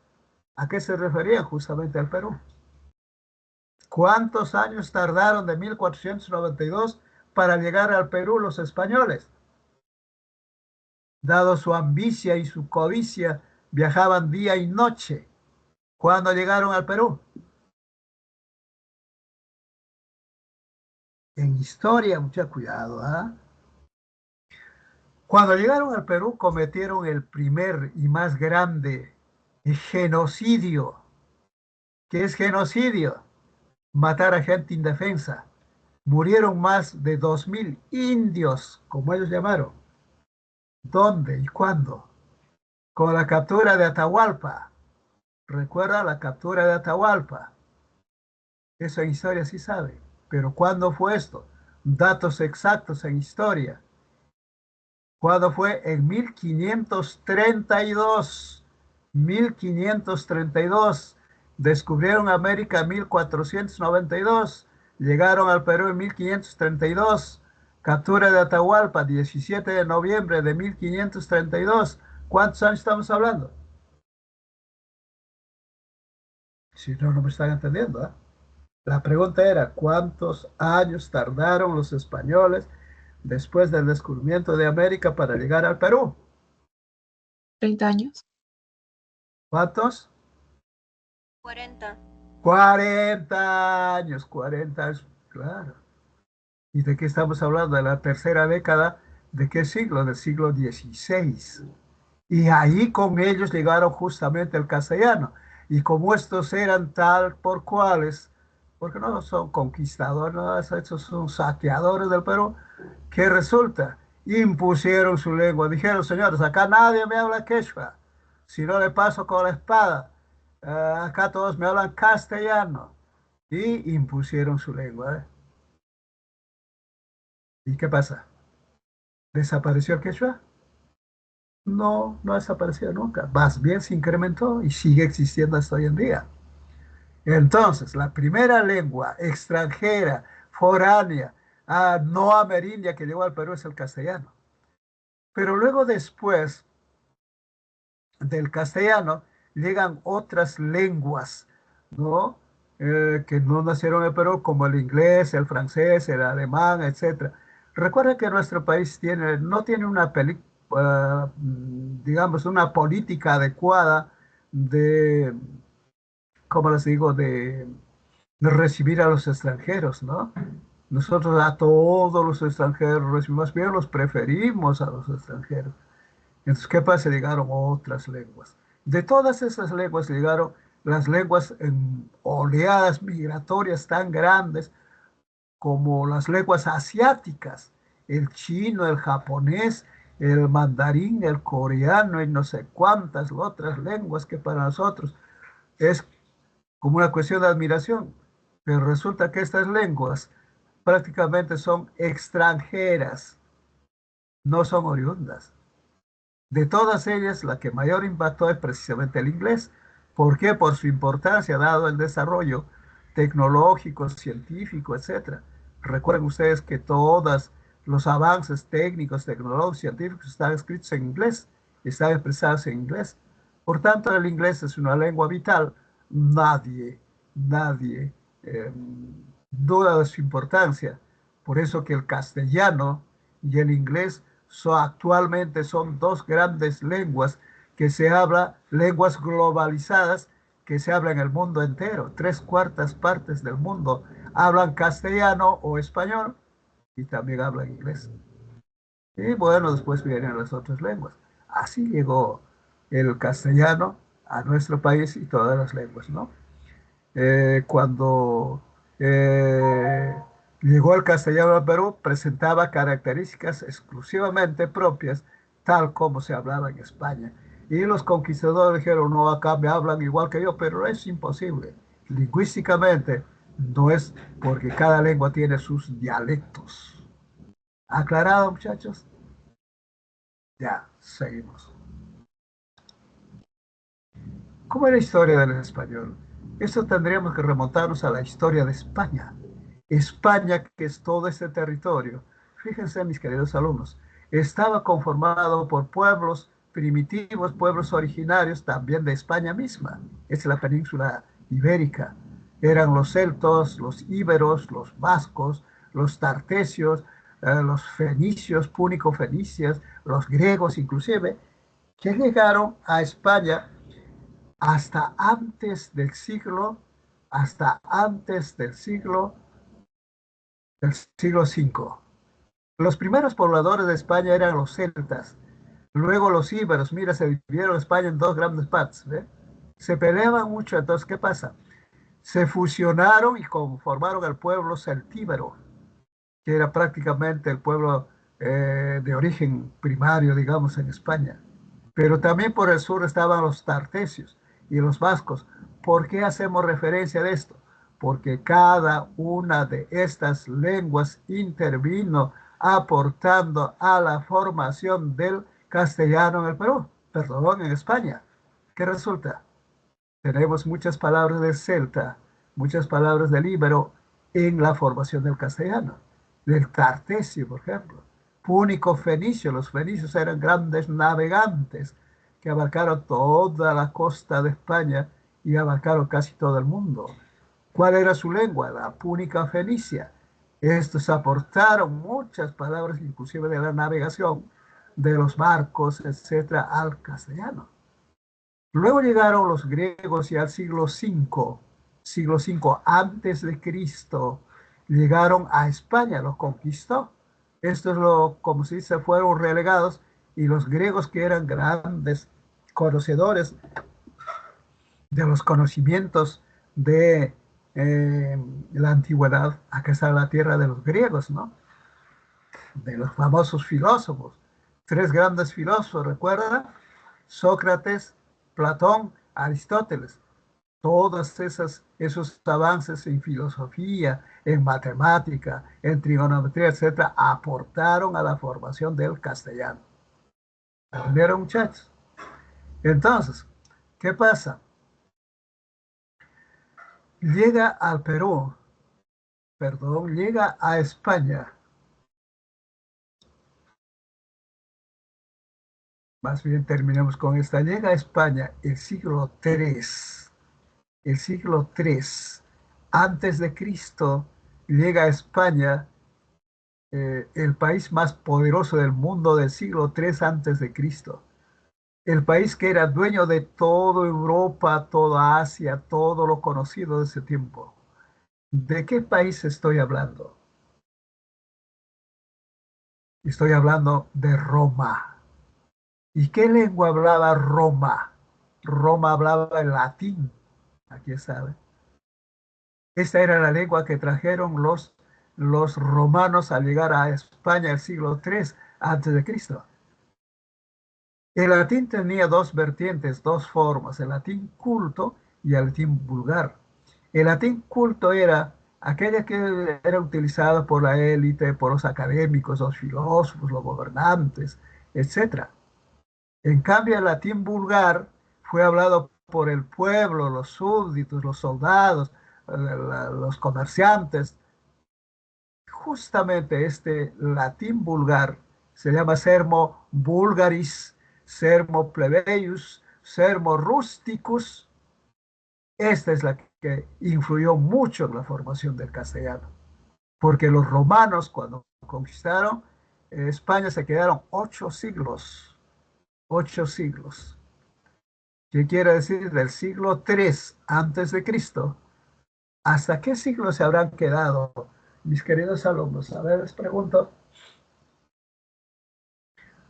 ¿A qué se referían? Justamente al Perú. ¿Cuántos años tardaron de 1492 para llegar al Perú los españoles? Dado su ambicia y su codicia, viajaban día y noche. ¿Cuándo llegaron al Perú? En historia, mucho cuidado, ¿ah? Cuando llegaron al Perú, cometieron el primer y más grande genocidio. ¿Qué es genocidio? Matar a gente indefensa. Murieron más de 2000 indios, como ellos llamaron. ¿Dónde y cuándo? Con la captura de Atahualpa. ¿Recuerda la captura de Atahualpa? Eso en historia sí sabe. Pero ¿cuándo fue esto? Datos exactos en historia. ¿Cuándo fue? En 1532. 1532. Descubrieron América en 1492. Llegaron al Perú en 1532. Captura de Atahualpa, 17 de noviembre de 1532. ¿Cuántos años estamos hablando? Si no, no me están entendiendo, ¿eh? La pregunta era, ¿cuántos años tardaron los españoles después del descubrimiento de América para llegar al Perú? 30 años. ¿Cuántos? 40. 40 años, 40 años, claro. ¿Y de qué estamos hablando? De la tercera década, ¿de qué siglo? Del siglo XVI. Y ahí con ellos llegaron justamente el castellano. Y como estos eran tal por cuales, porque no son conquistadores, no, estos son saqueadores del Perú, ¿qué resulta? Impusieron su lengua. Dijeron, señores, acá nadie me habla quechua. Si no le paso con la espada. Acá todos me hablan castellano. Y impusieron su lengua. ¿Y qué pasa? ¿Desapareció el quechua? No, no ha desaparecido nunca. Más bien se incrementó y sigue existiendo hasta hoy en día. Entonces, la primera lengua extranjera, foránea, no amerindia que llegó al Perú es el castellano. Pero luego después del castellano llegan otras lenguas, ¿no? Que no nacieron en el Perú, como el inglés, el francés, el alemán, etcétera. Recuerda que nuestro país no tiene digamos, una política adecuada de, ¿cómo les digo?, de recibir a los extranjeros, ¿no? Nosotros a todos los extranjeros recibimos bien, los preferimos a los extranjeros. Entonces, ¿qué pasa? Llegaron otras lenguas. De todas esas lenguas llegaron las lenguas en oleadas migratorias tan grandes como las lenguas asiáticas, el chino, el japonés, el mandarín, el coreano y no sé cuántas otras lenguas que para nosotros es como una cuestión de admiración. Pero resulta que estas lenguas prácticamente son extranjeras, no son oriundas. De todas ellas, la que mayor impactó es precisamente el inglés. ¿Por qué? Por su importancia, dado el desarrollo tecnológico, científico, etcétera. Recuerden ustedes que todos los avances técnicos, tecnológicos, científicos están escritos en inglés, están expresados en inglés. Por tanto, el inglés es una lengua vital. Nadie duda de su importancia. Por eso que el castellano y el inglés actualmente son dos grandes lenguas que se habla, lenguas globalizadas que se habla en el mundo entero. 3/4 del mundo hablan castellano o español y también hablan inglés. Y bueno, después vienen las otras lenguas. Así llegó el castellano a nuestro país y todas las lenguas, ¿no? Cuando llegó el castellano al Perú, presentaba características exclusivamente propias, tal como se hablaba en España. Y los conquistadores dijeron, no, acá me hablan igual que yo, pero es imposible. Lingüísticamente no es, porque cada lengua tiene sus dialectos. ¿Aclarado, muchachos? Ya, seguimos. ¿Cómo es la historia del español? Esto tendríamos que remontarnos a la historia de España. España, que es todo este territorio, fíjense mis queridos alumnos, estaba conformado por pueblos primitivos, pueblos originarios también de España misma. Es la península ibérica. Eran los celtos, los íberos, los vascos, los tartesios, los fenicios, púnico-fenicios, los griegos inclusive, que llegaron a España hasta antes del siglo V. Los primeros pobladores de España eran los celtas, luego los íberos. Mira, se dividieron España en dos grandes partes, ¿ve? Se peleaban mucho, entonces, ¿qué pasa? Se fusionaron y conformaron el pueblo celtíbero, que era prácticamente el pueblo de origen primario, digamos, en España. Pero también por el sur estaban los tartesios y los vascos. ¿Por qué hacemos referencia de esto? Porque cada una de estas lenguas intervino aportando a la formación del castellano en el Perú, perdón, en España. ¿Qué resulta? Tenemos muchas palabras del celta, muchas palabras del íbero en la formación del castellano, del tartesio, por ejemplo. Púnico fenicio, los fenicios eran grandes navegantes que abarcaron toda la costa de España y abarcaron casi todo el mundo. ¿Cuál era su lengua? La púnica fenicia. Estos aportaron muchas palabras, inclusive de la navegación, de los barcos, etcétera, al castellano. Luego llegaron los griegos y al siglo V antes de Cristo, llegaron a España, los conquistó. Estos, como se dice, fueron relegados y los griegos, que eran grandes conocedores de los conocimientos de la antigüedad, acá está la tierra de los griegos, ¿no? De los famosos filósofos. Tres grandes filósofos, ¿recuerdan? Sócrates, Platón, Aristóteles. Todos esos avances en filosofía, en matemática, en trigonometría, etcétera, aportaron a la formación del castellano. ¿Entendieron, muchachos? Entonces, ¿qué pasa? Llega al Perú, perdón, llega a España. Más bien terminemos con esta. Llega a España el siglo III antes de Cristo. Llega a España el país más poderoso del mundo del siglo III antes de Cristo. El país que era dueño de toda Europa, toda Asia, todo lo conocido de ese tiempo. ¿De qué país estoy hablando? Estoy hablando de Roma. ¿Y qué lengua hablaba Roma? Roma hablaba el latín. Aquí sabe. Esta era la lengua que trajeron los romanos al llegar a España el siglo III antes de Cristo. El latín tenía dos vertientes, dos formas, el latín culto y el latín vulgar. El latín culto era aquella que era utilizada por la élite, por los académicos, los filósofos, los gobernantes, etc. En cambio, el latín vulgar fue hablado por el pueblo, los súbditos, los soldados, los comerciantes. Justamente este latín vulgar se llama sermo vulgaris, sermo plebeius, sermo rusticus. Esta es la que influyó mucho en la formación del castellano, porque los romanos, cuando conquistaron España, se quedaron 8 siglos. 8 siglos. ¿Qué quiere decir? Del siglo III antes de Cristo. ¿Hasta qué siglo se habrán quedado, mis queridos alumnos? A ver, les pregunto.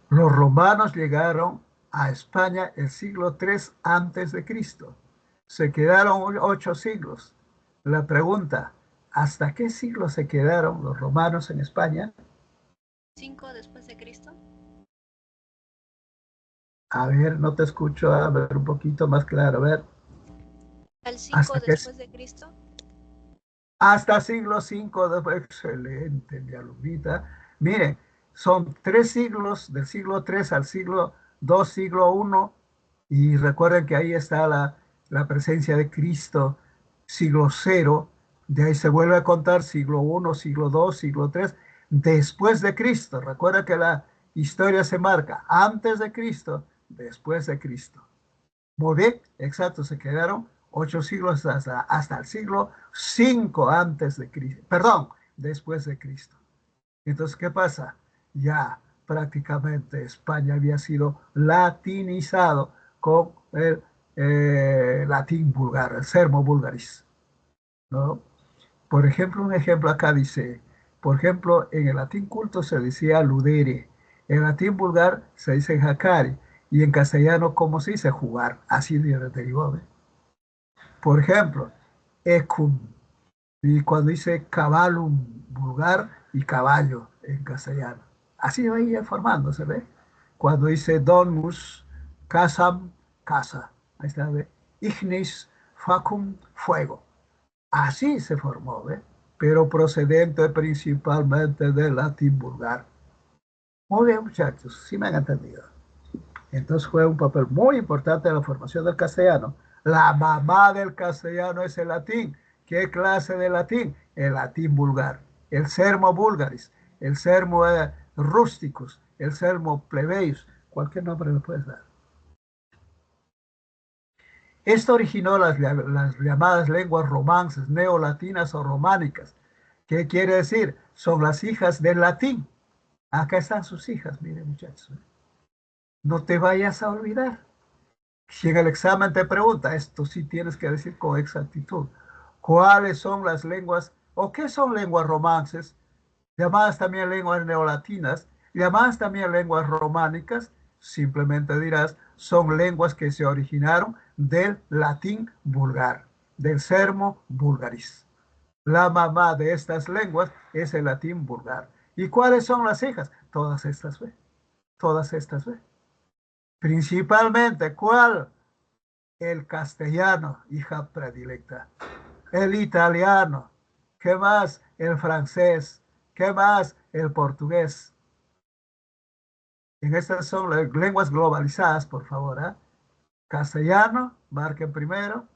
Los romanos llegaron a España el siglo III antes de Cristo. Se quedaron 8 siglos. La pregunta, ¿hasta qué siglo se quedaron los romanos en España? 5 después de Cristo. A ver, no te escucho. A ver, un poquito más claro. A ver. ¿Al 5 ¿Hasta qué? después de Cristo? Hasta siglo V después. Excelente, mi alumnita. Miren, son 3 siglos, del siglo III al siglo II, siglo I, y recuerden que ahí está la presencia de Cristo, siglo cero. De ahí se vuelve a contar siglo I, siglo II, siglo III, después de Cristo. Recuerda que la historia se marca antes de Cristo, después de Cristo. Muy bien, exacto, se quedaron 8 siglos hasta el siglo V antes de Cristo, perdón, después de Cristo. Entonces, ¿qué pasa? Ya prácticamente España había sido latinizado con el latín vulgar, el sermo vulgaris, ¿no? Por ejemplo, un ejemplo acá dice, por ejemplo, en el latín culto se decía ludere, en latín vulgar se dice jacare, y en castellano, ¿cómo se dice? Jugar, así derivó, ¿ve? Por ejemplo, ecum, y cuando dice cabalum vulgar y caballo en castellano. Así va a ir formándose, ¿ve? Cuando dice domus, casam, casa. Ahí está, ¿ve? Ignis, facum, fuego. Así se formó, ¿ve? Pero procedente principalmente del latín vulgar. Muy bien, muchachos, sí me han entendido. Entonces juega un papel muy importante en la formación del castellano. La mamá del castellano es el latín. ¿Qué clase de latín? El latín vulgar, el sermo vulgaris, el sermo rusticus, el sermo plebeius, cualquier nombre le puedes dar. Esto originó las llamadas lenguas romances, neolatinas o románicas. ¿Qué quiere decir? son las hijas del latín. Acá están sus hijas, miren muchachos. No te vayas a olvidar. Si en el examen te pregunta, esto sí tienes que decir con exactitud. ¿Cuáles son las lenguas o qué son lenguas romances? Llamadas también lenguas neolatinas, llamadas también lenguas románicas. Simplemente dirás, son lenguas que se originaron del latín vulgar, del sermo vulgaris. La mamá de estas lenguas es el latín vulgar. ¿Y cuáles son las hijas? Todas estas, ¿ve? Todas estas, ¿ve? Principalmente, ¿cuál? El castellano, hija predilecta. El italiano. ¿Qué más? El francés. ¿Qué más? El portugués. En estas son las lenguas globalizadas, por favor, ¿eh? Castellano, marquen primero.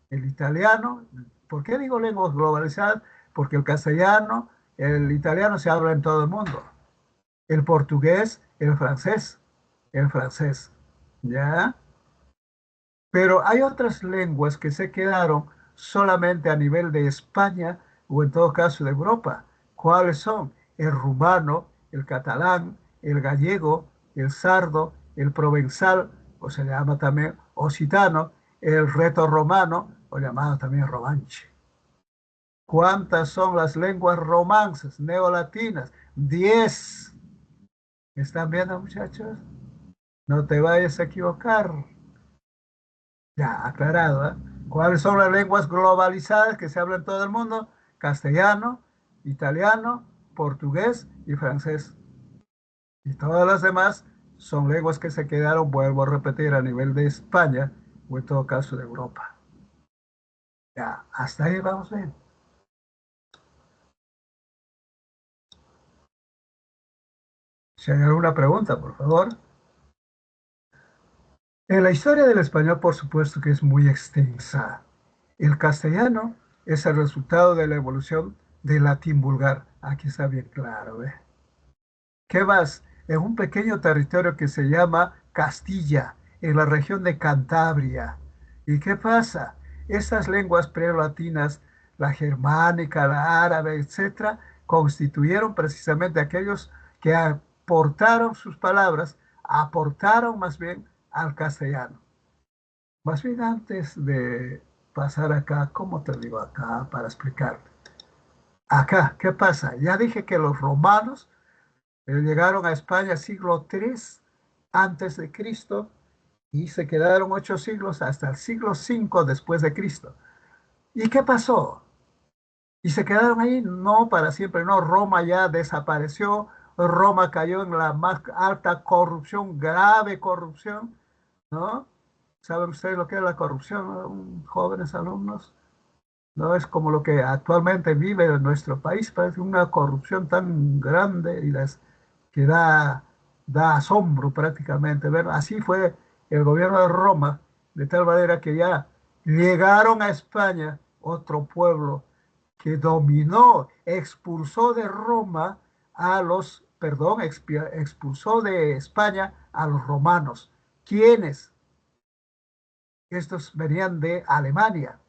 El italiano. ¿Por qué digo lenguas globalizadas? Porque el castellano, el italiano se habla en todo el mundo. El portugués, el francés. ¿Ya? Pero hay otras lenguas que se quedaron solamente a nivel de España o en todo caso de Europa. ¿Cuáles son? El rumano, el catalán, el gallego, el sardo, el provenzal, o se llama también occitano, el reto-romano, o llamado también romanche. ¿Cuántas son las lenguas romances, neolatinas? 10. ¿Están viendo, muchachos? No te vayas a equivocar. Ya, aclarado, ¿eh? ¿Cuáles son las lenguas globalizadas que se hablan en todo el mundo? Castellano, italiano, portugués y francés. Y todas las demás son lenguas que se quedaron, vuelvo a repetir, a nivel de España o en todo caso de Europa. Ya, hasta ahí vamos bien. Si hay alguna pregunta, por favor. En la historia del español, por supuesto que es muy extensa. El castellano es el resultado de la evolución del latín vulgar. Aquí está bien claro, ¿eh? ¿Qué más? En un pequeño territorio que se llama Castilla, en la región de Cantabria. ¿Y qué pasa? Estas lenguas prelatinas, la germánica, la árabe, etcétera, constituyeron precisamente aquellos que aportaron sus palabras, aportaron más bien al castellano. Más bien antes de pasar acá, ¿cómo te digo acá para explicarte? Acá, ¿qué pasa? Ya dije que los romanos llegaron a España siglo III antes de Cristo y se quedaron 8 siglos hasta el siglo V después de Cristo. ¿Y qué pasó? Y se quedaron ahí, no para siempre, no, Roma ya desapareció, Roma cayó en la más alta corrupción, grave corrupción, ¿no? ¿Saben ustedes lo que es la corrupción, ¿no? Jóvenes alumnos? No es como lo que actualmente vive en nuestro país, parece una corrupción tan grande y que da asombro prácticamente. ¿Ver? Así fue el gobierno de Roma, de tal manera que ya llegaron a España otro pueblo que dominó, expulsó de Roma a los, perdón, expulsó de España a los romanos. ¿Quiénes? Estos venían de Alemania.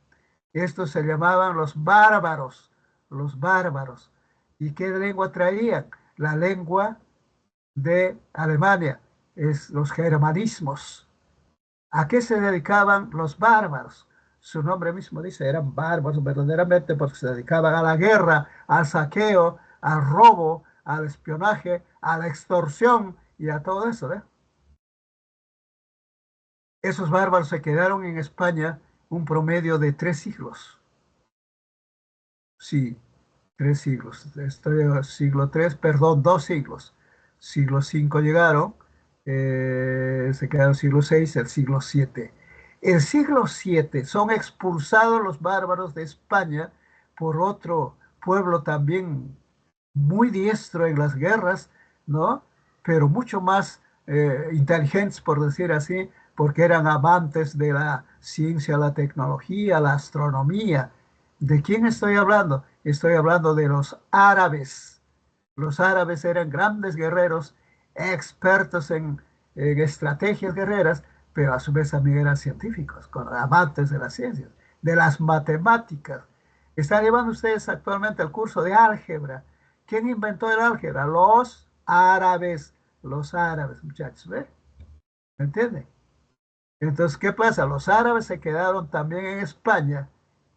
Estos se llamaban los bárbaros, los bárbaros. ¿Y qué lengua traían? La lengua de Alemania, es los germanismos. ¿A qué se dedicaban los bárbaros? Su nombre mismo dice, eran bárbaros verdaderamente porque se dedicaban a la guerra, al saqueo, al robo, al espionaje, a la extorsión y a todo eso, ¿eh? Esos bárbaros se quedaron en España un promedio de 3 siglos. Sí, 3 siglos. Estoy en siglo 3, perdón, 2 siglos. Siglo 5 llegaron, se quedaron siglo 6, el siglo 7. El siglo 7 son expulsados los bárbaros de España por otro pueblo también muy diestro en las guerras, ¿no? Pero mucho más inteligentes, por decir así, porque eran amantes de la ciencia, la tecnología, la astronomía. ¿De quién estoy hablando? Estoy hablando de los árabes. Los árabes eran grandes guerreros, expertos en estrategias guerreras, pero a su vez también eran científicos, amantes de las ciencias, de las matemáticas. Están llevando ustedes actualmente el curso de álgebra. ¿Quién inventó el álgebra? Los árabes, muchachos, ¿ve? ¿Me entienden? Entonces, ¿qué pasa? Los árabes se quedaron también en España.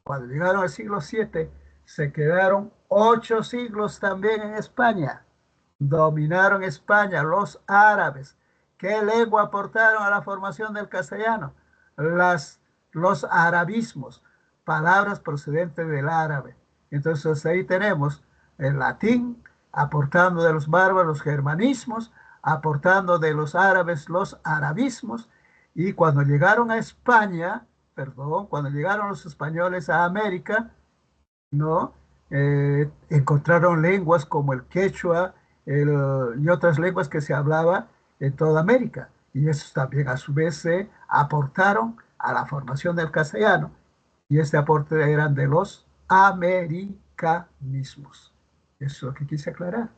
Cuando llegaron al siglo VII, se quedaron 8 siglos también en España. Dominaron España los árabes. ¿Qué lengua aportaron a la formación del castellano? Los arabismos, palabras procedentes del árabe. Entonces ahí tenemos el latín, aportando de los bárbaros los germanismos, aportando de los árabes los arabismos, y cuando llegaron a España, perdón, cuando llegaron los españoles a América, ¿no? Encontraron lenguas como el quechua y otras lenguas que se hablaba en toda América. Y esos también a su vez se aportaron a la formación del castellano. Y este aporte eran de los americanismos. Eso es lo que quise aclarar.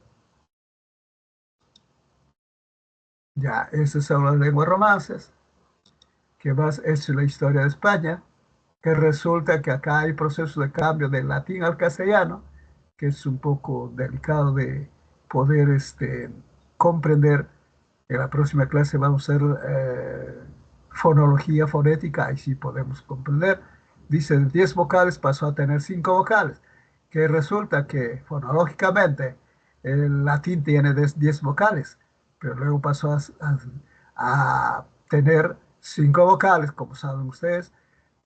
Ya, esas son las lenguas romances. Que más es la historia de España, que resulta que acá hay procesos de cambio del latín al castellano, que es un poco delicado de poder comprender. En la próxima clase vamos a hacer fonología fonética, ahí sí podemos comprender. Dice, de 10 vocales pasó a tener 5 vocales, que resulta que fonológicamente el latín tiene 10 vocales, pero luego pasó a tener 5 vocales, como saben ustedes.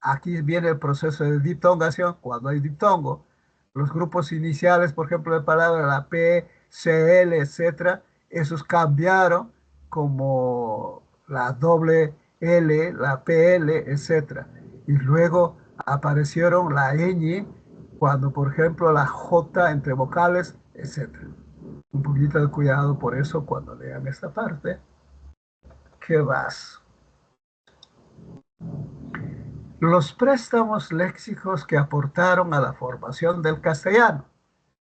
Aquí viene el proceso de diptongación. Cuando hay diptongo, los grupos iniciales, por ejemplo, de palabras, la P, CL, etcétera, esos cambiaron como la doble L, la PL, etcétera. Y luego aparecieron la ñ, cuando, por ejemplo, la J entre vocales, etcétera. Un poquito de cuidado por eso cuando lean esta parte. ¿Qué vas? Los préstamos léxicos que aportaron a la formación del castellano,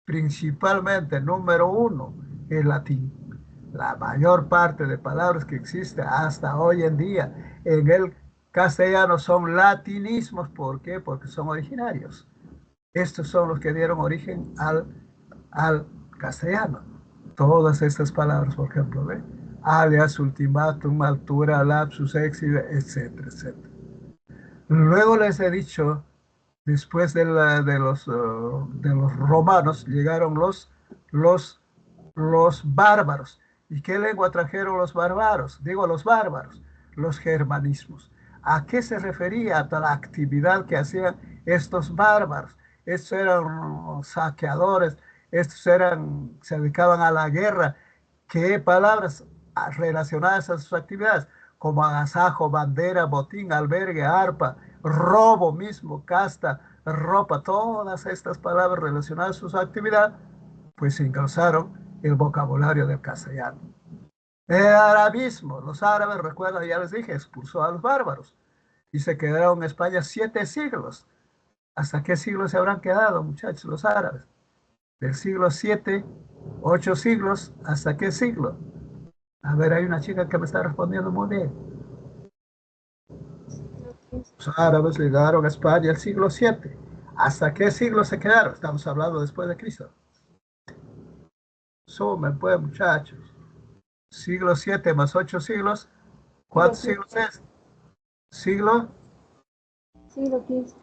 principalmente, número 1, el latín. La mayor parte de palabras que existe hasta hoy en día en el castellano son latinismos. ¿Por qué? Porque son originarios. Estos son los que dieron origen al castellano. Todas estas palabras, por ejemplo, ¿ve? Alias, ultimátum, altura, lapsus, éxito, etcétera, etcétera. Luego les he dicho, después de los romanos, llegaron los bárbaros. ¿Y qué lengua trajeron los bárbaros? Digo los bárbaros, los germanismos. ¿A qué se refería a la actividad que hacían estos bárbaros? Estos eran saqueadores, se dedicaban a la guerra. ¿Qué palabras relacionadas a sus actividades? Como agasajo, bandera, botín, albergue, arpa, robo mismo, casta, ropa, todas estas palabras relacionadas a su actividad, pues engrosaron el vocabulario del castellano. El arabismo, los árabes, recuerdan, ya les dije, expulsó a los bárbaros y se quedaron en España 7 siglos. ¿Hasta qué siglo se habrán quedado, muchachos, los árabes? Del siglo 7, 8 siglos, ¿hasta qué siglo? A ver, hay una chica que me está respondiendo muy bien. Los árabes llegaron a España el siglo 7. ¿Hasta qué siglo se quedaron? Estamos hablando después de Cristo. Sumen, pues, muchachos. Siglo 7 más 8 siglos. ¿Cuántos siglos es? Siglo XV.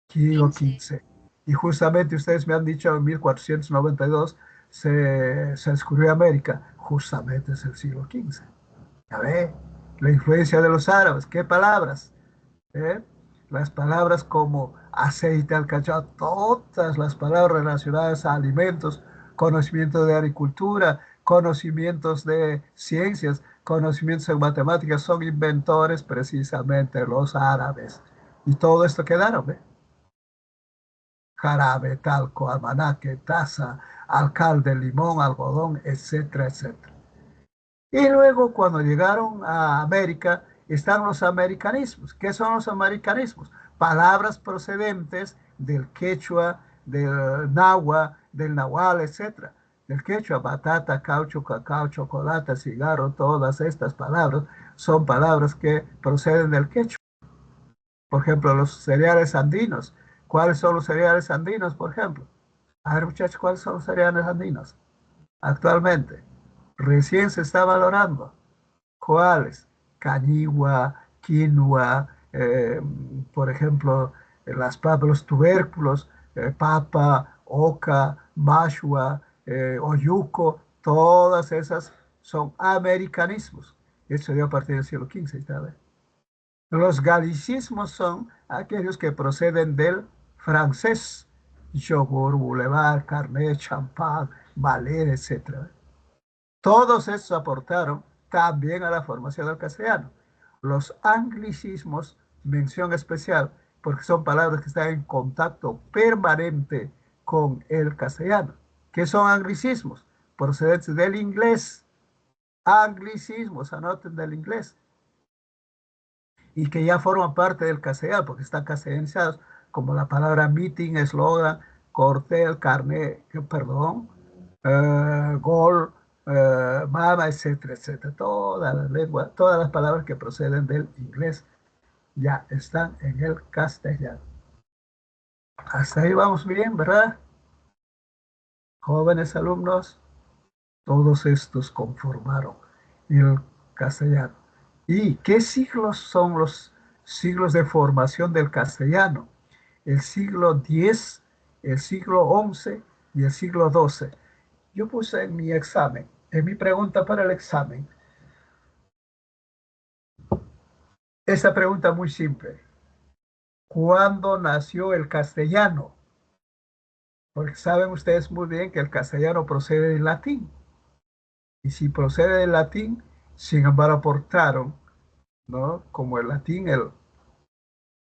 Siglo XV. Y justamente ustedes me han dicho en 1492 se descubrió América. Justamente es el siglo XV. Ya ve, la influencia de los árabes. ¿Qué palabras? Las palabras como aceite, alcachó, todas las palabras relacionadas a alimentos, conocimientos de agricultura, conocimientos de ciencias, conocimientos en matemáticas, son inventores precisamente los árabes. Y todo esto quedaron, ¿ve? Jarabe, talco, almanaque, taza, alcalde, limón, algodón, etcétera, etcétera. Y luego cuando llegaron a América, están los americanismos. ¿Qué son los americanismos? Palabras procedentes del quechua, del náhuatl, del nahual, etc. Del quechua, batata, caucho, cacao, chocolate, cigarro, todas estas palabras son palabras que proceden del quechua. Por ejemplo, los cereales andinos. ¿Cuáles son los cereales andinos, por ejemplo? A ver, muchachos, ¿cuáles son los cereales andinos? actualmente. Recién se está valorando. ¿Cuáles? Cañigua, quinoa, por ejemplo, las papas, los tubérculos, papa, oca, mashua, oyuco, todas esas son americanismos. Eso dio a partir del siglo XV, ¿sabes? Los galicismos son aquellos que proceden del francés, yogur, boulevard, carnet, champán, valer, etc. Todos estos aportaron también a la formación del castellano. Los anglicismos, mención especial, porque son palabras que están en contacto permanente con el castellano. ¿Qué son anglicismos? Procedentes del inglés. Anglicismos, anoten del inglés. Y que ya forman parte del castellano, porque están castellanizados, como la palabra meeting, eslogan, cortel, carnet, perdón, gol, mama, etcétera, etcétera. Todas las lenguas, todas las palabras que proceden del inglés ya están en el castellano. Hasta ahí vamos bien, ¿verdad? Jóvenes alumnos, todos estos conformaron el castellano. ¿Y qué siglos son los siglos de formación del castellano? El siglo X, el siglo XI y el siglo XII. Yo puse en mi examen, en mi pregunta para el examen, esta pregunta muy simple. ¿Cuándo nació el castellano? Porque saben ustedes muy bien que el castellano procede del latín. Y si procede del latín, sin embargo aportaron, ¿no? Como el latín,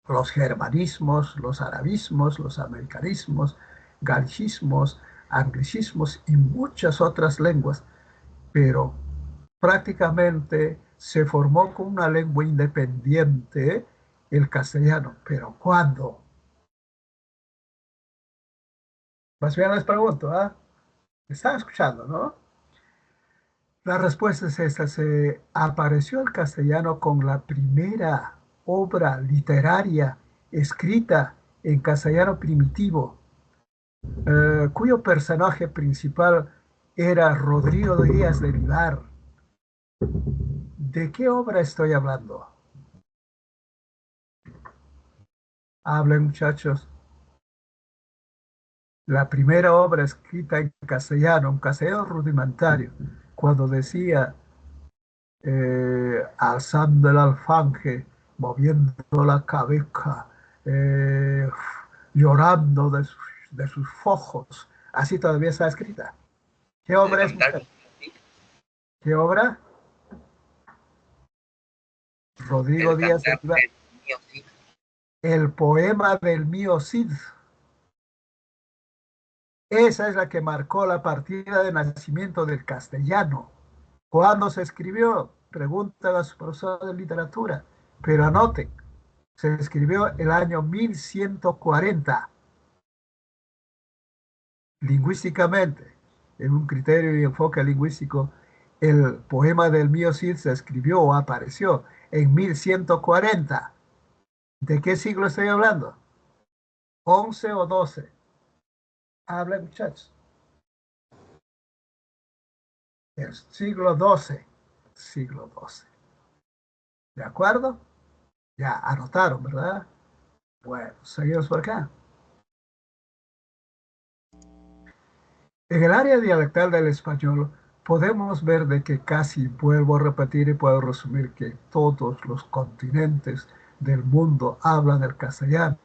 los germanismos, los arabismos, los americanismos, galicismos, anglicismos y muchas otras lenguas, pero prácticamente se formó con una lengua independiente el castellano. ¿Pero cuándo? Más bien les pregunto, ¿ah? ¿Me están escuchando, no? La respuesta es esta. Se apareció el castellano con la primera obra literaria escrita en castellano primitivo, cuyo personaje principal era Rodrigo Díaz de Vivar. ¿De qué obra estoy hablando? Hablen, muchachos. La primera obra escrita en castellano, un castellano rudimentario, cuando decía, alzando el alfanje, moviendo la cabeza, eh, llorando de sus fojos, así todavía está escrita. ¿Qué obra es? ¿Qué obra? Rodrigo Díaz de Vivar. El poema del mío Cid. Esa es la que marcó la partida de nacimiento del castellano. ¿Cuándo se escribió? Pregunta a su profesor de literatura. Pero anoten, se escribió el año 1140. Lingüísticamente, en un criterio y enfoque lingüístico, el poema del mío Cid se escribió o apareció en 1140. ¿De qué siglo estoy hablando? ¿11 o 12? Habla, muchachos. El siglo XII. Siglo XII. ¿De acuerdo? Ya anotaron, ¿verdad? Bueno, seguimos por acá. En el área dialectal del español podemos ver de que casi, vuelvo a repetir y puedo resumir, que todos los continentes del mundo hablan el castellano.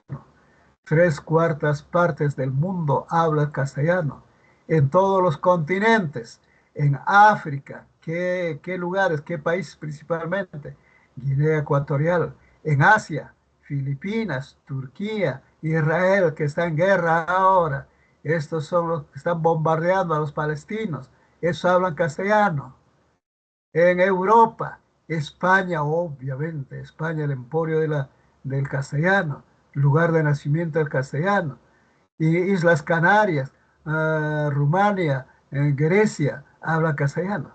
3/4 partes del mundo hablan castellano. En todos los continentes. En África, ¿qué lugares, qué países principalmente? Guinea Ecuatorial. En Asia, Filipinas, Turquía, Israel, que está en guerra ahora. Estos son los que están bombardeando a los palestinos. Esos hablan castellano. En Europa, España, obviamente, España, el emporio del castellano, lugar de nacimiento del castellano. Y Islas Canarias, Rumania, Grecia, habla castellano.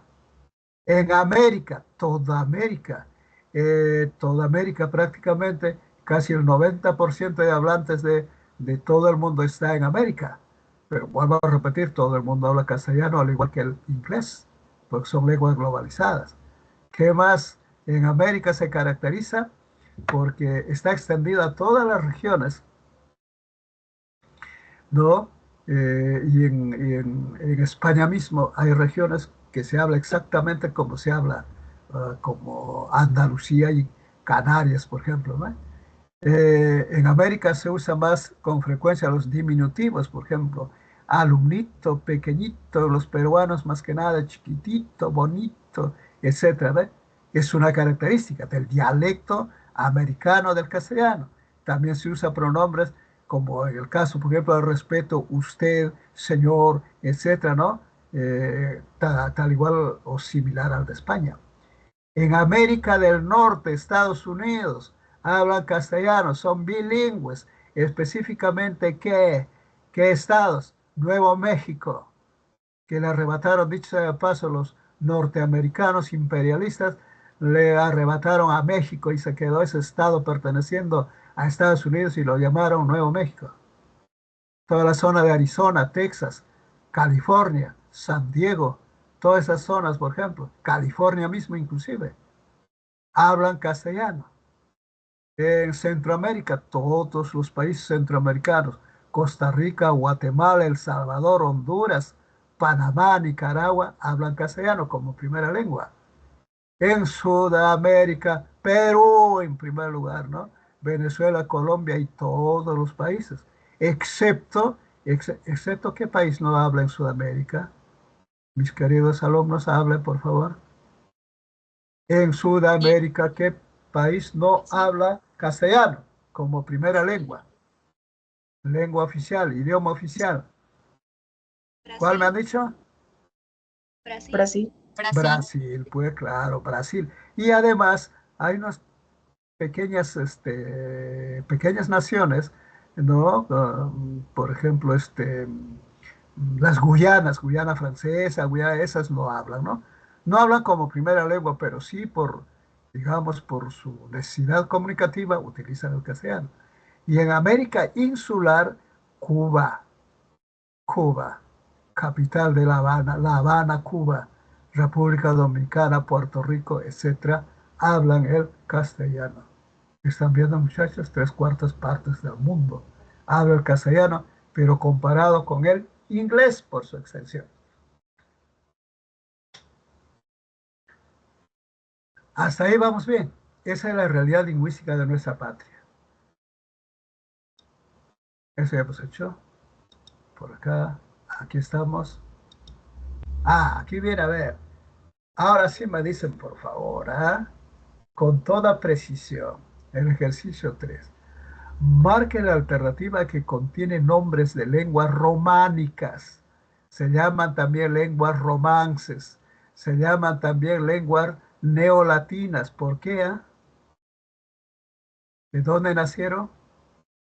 En América, toda América prácticamente, casi el 90% de hablantes de todo el mundo está en América. Pero vuelvo a repetir, todo el mundo habla castellano al igual que el inglés, porque son lenguas globalizadas. ¿Qué más? En América se caracteriza porque está extendida a todas las regiones, ¿no? En España mismo hay regiones que se habla exactamente como se habla, como Andalucía y Canarias, por ejemplo, ¿no? En América se usa más con frecuencia los diminutivos, por ejemplo, alumnito, pequeñito, los peruanos más que nada, chiquitito, bonito, etcétera, ¿ve? Es una característica del dialecto americano del castellano. También se usa pronombres como en el caso, por ejemplo, del respeto, usted, señor, etcétera, ¿no? Tal igual o similar al de España. En América del Norte, Estados Unidos, hablan castellano, son bilingües. Específicamente, ¿qué estados? Nuevo México, que le arrebataron, dicho sea de paso, los norteamericanos imperialistas, le arrebataron a México y se quedó ese estado perteneciendo a Estados Unidos y lo llamaron Nuevo México. Toda la zona de Arizona, Texas, California, San Diego, todas esas zonas, por ejemplo, California mismo inclusive, hablan castellano. En Centroamérica, todos los países centroamericanos, Costa Rica, Guatemala, El Salvador, Honduras, Panamá, Nicaragua, hablan castellano como primera lengua. En Sudamérica, Perú en primer lugar, ¿no? Venezuela, Colombia y todos los países, excepto ¿qué país no habla en Sudamérica? Mis queridos alumnos, hablen, por favor. En Sudamérica, ¿qué país no Brasil. habla castellano como primera lengua? Lengua oficial, idioma oficial. ¿Cuál me han Brasil. dicho? Brasil. Brasil. Brasil, pues claro, Brasil. Y además hay unas pequeñas naciones, ¿no? Por ejemplo, las Guyanas, Guyana francesa, Guyana, esas no hablan, ¿no? No hablan como primera lengua, pero sí digamos, por su necesidad comunicativa, utilizan el castellano. Y en América insular, Cuba, Cuba, capital de La Habana, Cuba, República Dominicana, Puerto Rico, etcétera, hablan el castellano. Están viendo, muchachos, tres cuartas partes del mundo habla el castellano, pero comparado con el inglés por su extensión. Hasta ahí vamos bien. Esa es la realidad lingüística de nuestra patria. Eso ya hemos hecho. Por acá. Aquí estamos. Aquí viene a ver. Ahora sí me dicen, por favor, con toda precisión, el ejercicio 3. Marque la alternativa que contiene nombres de lenguas románicas. Se llaman también lenguas romances. Se llaman también lenguas neolatinas. ¿Por qué? ¿De dónde nacieron?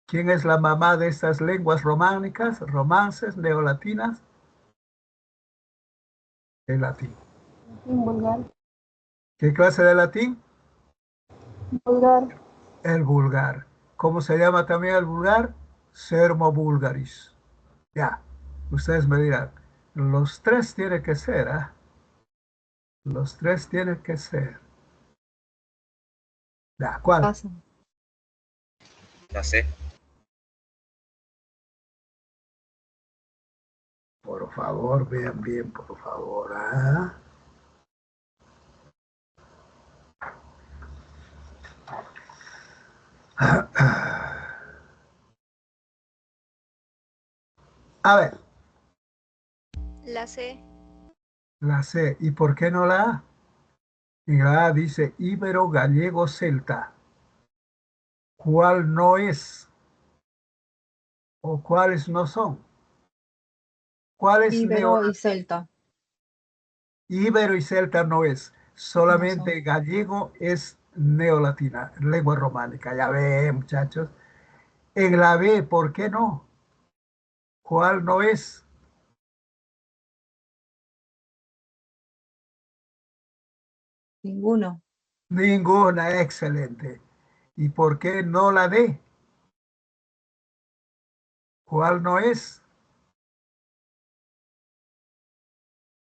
¿Quién es la mamá de estas lenguas románicas, romances, neolatinas? El latín. Vulgar. ¿Qué clase de latín? Vulgar. El vulgar. ¿Cómo se llama también el vulgar? Sermo vulgaris. Ya, ustedes me dirán, los tres tienen que ser, ¿ah? Los tres tienen que ser. Ya, ¿cuál? Pasa. La C. Por favor, vean bien, por favor, A ver, La C. la C. ¿Y por qué no la A? En la A dice íbero, gallego, celta. ¿Cuál no es? ¿O cuáles no son? ¿Cuál es Ibero y celta. Ibero y celta no es. No Solamente son. gallego es neolatina, lengua románica. Ya ve, muchachos. En la B, ¿por qué no? ¿Cuál no es? Ninguno. Ninguna, excelente. ¿Y por qué no la D? ¿Cuál no es?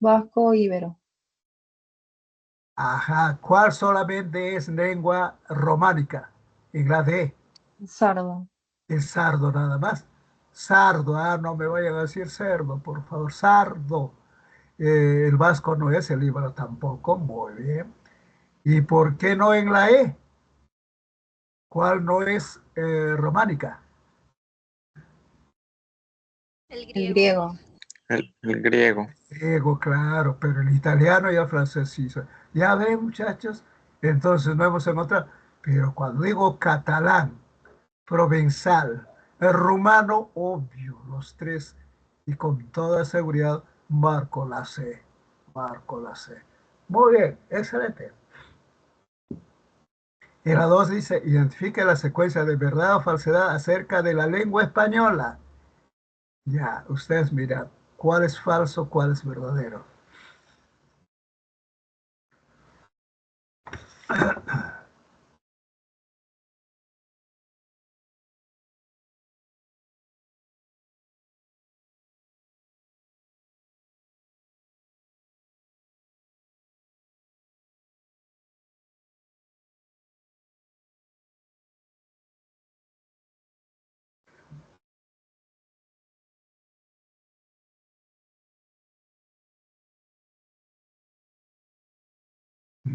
Vasco, íbero. Ajá, ¿cuál solamente es lengua románica? En la D, Sardo. el sardo nada más. Sardo, no me vayan a decir cerdo, por favor, sardo. El vasco no es, el íbero tampoco, muy bien. ¿Y por qué no en la E? ¿Cuál no es románica? El El griego. griego. El griego. Griego, claro, pero el italiano y el francés sí. Ya ven, muchachos, entonces no hemos encontrado. Pero cuando digo catalán, provenzal, el rumano, obvio, los tres, y con toda seguridad, marco la C. Marco la C. Muy bien, excelente. Y la 2 dice, identifique la secuencia de verdad o falsedad acerca de la lengua española. Ya, ustedes miran, ¿cuál es falso, cuál es verdadero?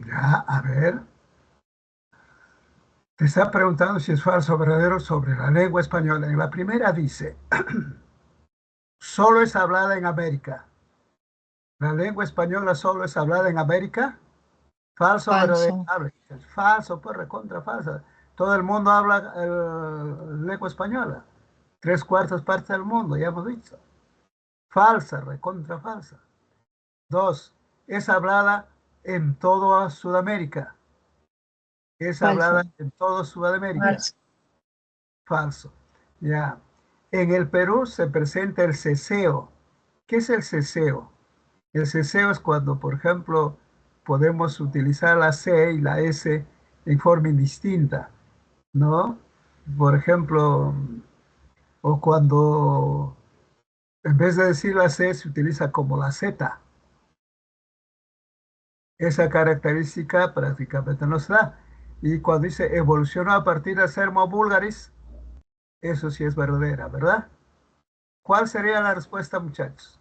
Ya, a ver. Te está preguntando si es falso o verdadero sobre la lengua española. En la primera dice, solo es hablada en América. La lengua española solo es hablada en América. Falso o verdadero. Falso. Es falso, pues recontra falsa. Todo el mundo habla lengua española. 3/4 partes del mundo, ya hemos dicho. Falsa, recontra falsa. 2, es hablada en toda Sudamérica. Es hablada Falso. en toda Sudamérica. Falso. Falso. Ya. En el Perú se presenta el ceseo. ¿Qué es el ceseo? El ceseo es cuando, por ejemplo, podemos utilizar la C y la S en forma indistinta, ¿no? Por ejemplo, o cuando en vez de decir la C se utiliza como la Z. Esa característica prácticamente no se da. Y cuando dice evolucionó a partir del sermo vulgaris, eso sí es verdadera, ¿verdad? ¿Cuál sería la respuesta, muchachos?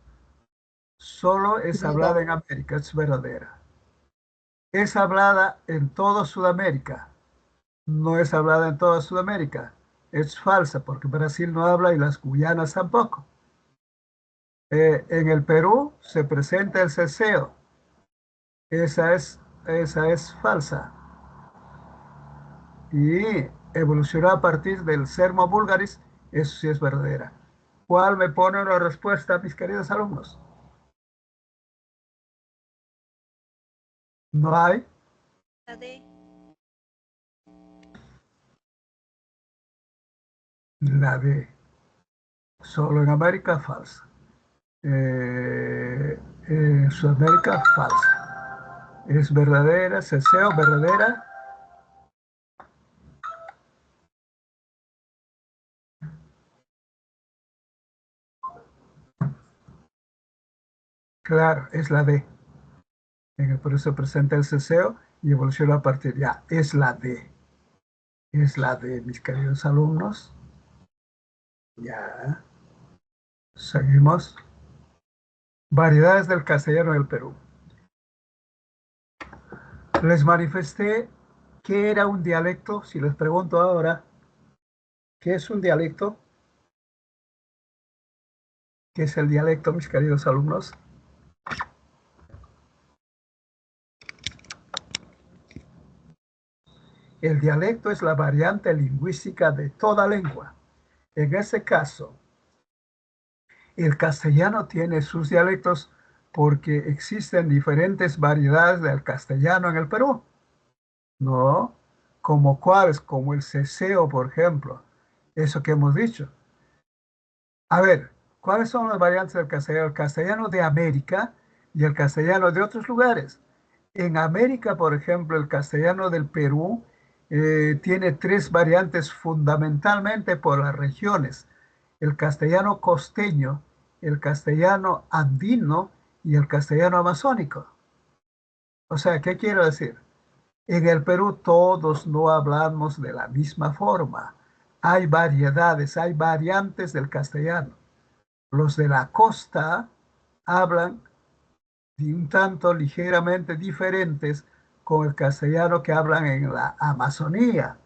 Solo es hablada en América, es verdadera. Es hablada en toda Sudamérica. No es hablada en toda Sudamérica. Es falsa porque Brasil no habla y las Guyanas tampoco. En el Perú se presenta el ceseo. Esa es falsa. Y evolucionó a partir del sermo vulgaris, eso sí es verdadera. ¿Cuál me pone una respuesta, mis queridos alumnos? No hay. La D. La D. Solo en América, falsa. En Sudamérica, falsa. Es verdadera, ceseo, verdadera. Claro, es la D. Por eso presenta el ceseo y evoluciona a partir ya. Es la D. Es la D, mis queridos alumnos. Ya. Seguimos. Variedades del castellano del Perú. Les manifesté qué era un dialecto. Si les pregunto ahora, ¿qué es un dialecto? ¿Qué es el dialecto, mis queridos alumnos? El dialecto es la variante lingüística de toda lengua. En este caso, el castellano tiene sus dialectos porque existen diferentes variedades del castellano en el Perú, ¿no? Como cuáles, como el ceseo, por ejemplo. Eso que hemos dicho. A ver, ¿cuáles son las variantes del castellano? El castellano de América y el castellano de otros lugares. En América, por ejemplo, el castellano del Perú tiene 3 variantes fundamentalmente por las regiones. El castellano costeño, el castellano andino y el castellano amazónico. O sea, ¿qué quiero decir? En el Perú todos no hablamos de la misma forma. Hay variedades, hay variantes del castellano. Los de la costa hablan de un tanto ligeramente diferentes con el castellano que hablan en la Amazonía,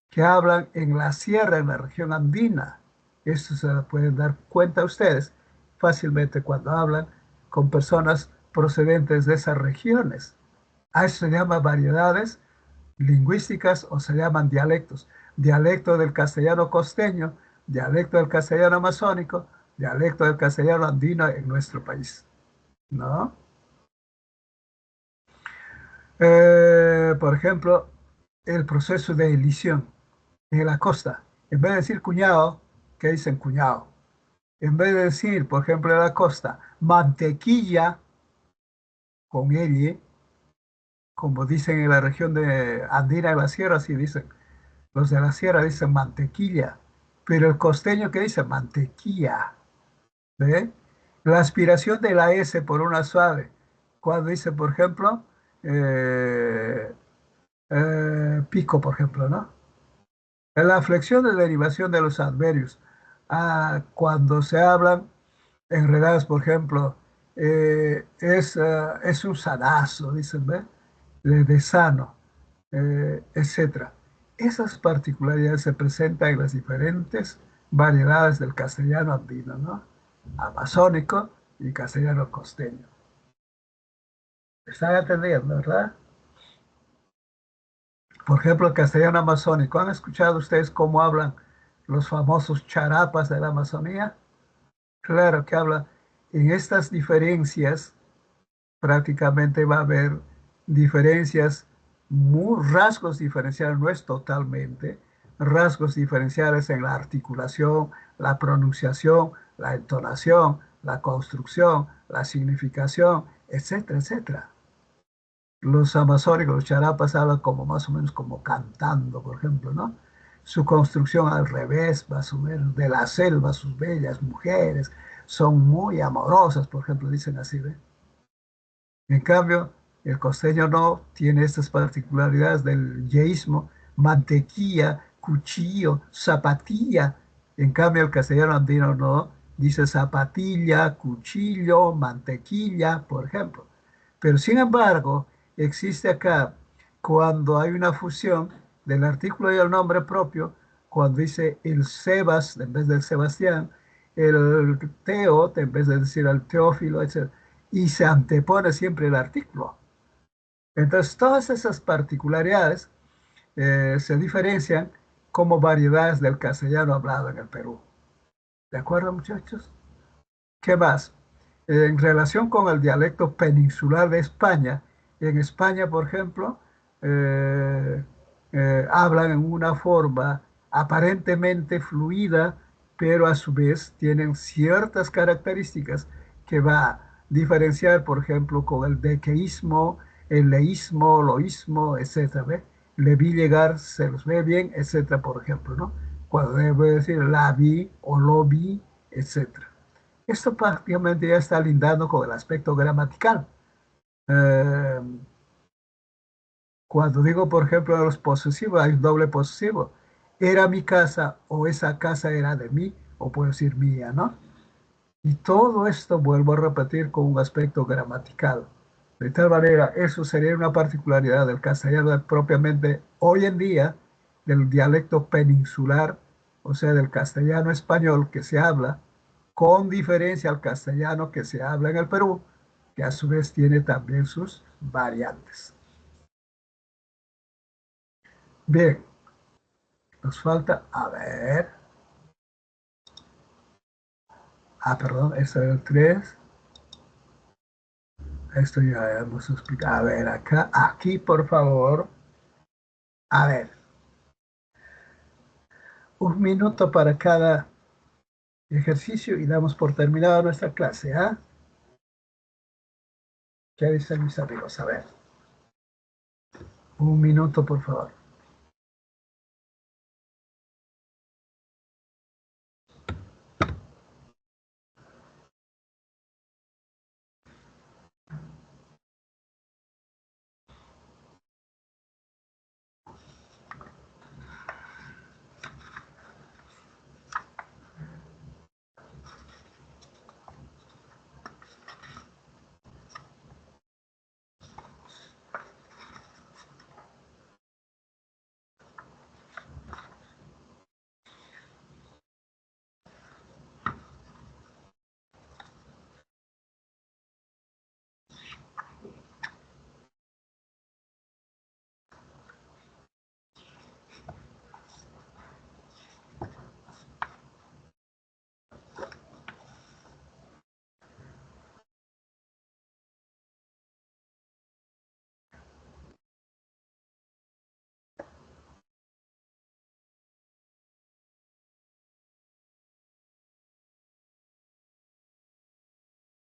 que hablan en la sierra, en la región andina. Esto se lo pueden dar cuenta ustedes fácilmente cuando hablan con personas procedentes de esas regiones. A eso se llama variedades lingüísticas o se llaman dialectos. Dialecto del castellano costeño, dialecto del castellano amazónico, dialecto del castellano andino en nuestro país, ¿no? Por ejemplo, el proceso de elisión en la costa. En vez de decir cuñado, ¿qué dicen cuñado? En vez de decir, por ejemplo, en la costa, mantequilla con L, como dicen en la región de Andina, en la sierra, así dicen. Los de la sierra dicen mantequilla, pero el costeño que dice mantequilla, ¿ve? La aspiración de la S por una suave, cuando dice, por ejemplo, eh, pico, por ejemplo, ¿no? En la flexión de derivación de los adverbios, cuando se hablan enredados, por ejemplo, es un sanazo, dicen, ¿ve? De sano, etcétera. Esas particularidades se presentan en las diferentes variedades del castellano andino, ¿no? Amazónico y castellano costeño. ¿Están atendiendo, verdad? Por ejemplo, el castellano amazónico. ¿Han escuchado ustedes cómo hablan los famosos charapas de la Amazonía? Claro que habla en estas diferencias, prácticamente va a haber diferencias, muy, rasgos diferenciales, no es totalmente, rasgos diferenciales en la articulación, la pronunciación, la entonación, la construcción, la significación, etcétera, etcétera. Los amazónicos, los charapas hablan como más o menos como cantando, por ejemplo, ¿no? Su construcción al revés, más o menos, de la selva, sus bellas mujeres, son muy amorosas, por ejemplo, dicen así, ¿ve? En cambio, el costeño no tiene estas particularidades del yeísmo, mantequilla, cuchillo, zapatilla. En cambio, el castellano andino no, dice zapatilla, cuchillo, mantequilla, por ejemplo. Pero sin embargo, existe acá, cuando hay una fusión del artículo y el nombre propio, cuando dice el Sebas en vez del Sebastián, el Teo en vez de decir al Teófilo, etc. Y se antepone siempre el artículo. Entonces, todas esas particularidades se diferencian como variedades del castellano hablado en el Perú. ¿De acuerdo, muchachos? ¿Qué más? En relación con el dialecto peninsular de España, en España, por ejemplo, eh, hablan en una forma aparentemente fluida, pero a su vez tienen ciertas características que va a diferenciar, por ejemplo, con el dequeísmo, el leísmo, loísmo, etcétera. ¿Ve? Le vi llegar, se los ve bien, etcétera, por ejemplo, ¿no? Cuando debo decir la vi o lo vi, etcétera. Esto prácticamente ya está lindando con el aspecto gramatical. Eh, Cuando digo, por ejemplo, los posesivos, hay un doble posesivo. Era mi casa o esa casa era de mí, o puedo decir mía, ¿no? Y todo esto vuelvo a repetir con un aspecto gramatical. De tal manera, eso sería una particularidad del castellano propiamente hoy en día, del dialecto peninsular, o sea, del castellano español que se habla, con diferencia al castellano que se habla en el Perú, que a su vez tiene también sus variantes. Bien, nos falta, a ver, perdón, este es el 3. Esto ya hemos explicado. A ver, acá, aquí, por favor. A ver, un minuto para cada ejercicio y damos por terminada nuestra clase, ¿ah? ¿Qué dicen mis amigos? A ver, un minuto, por favor.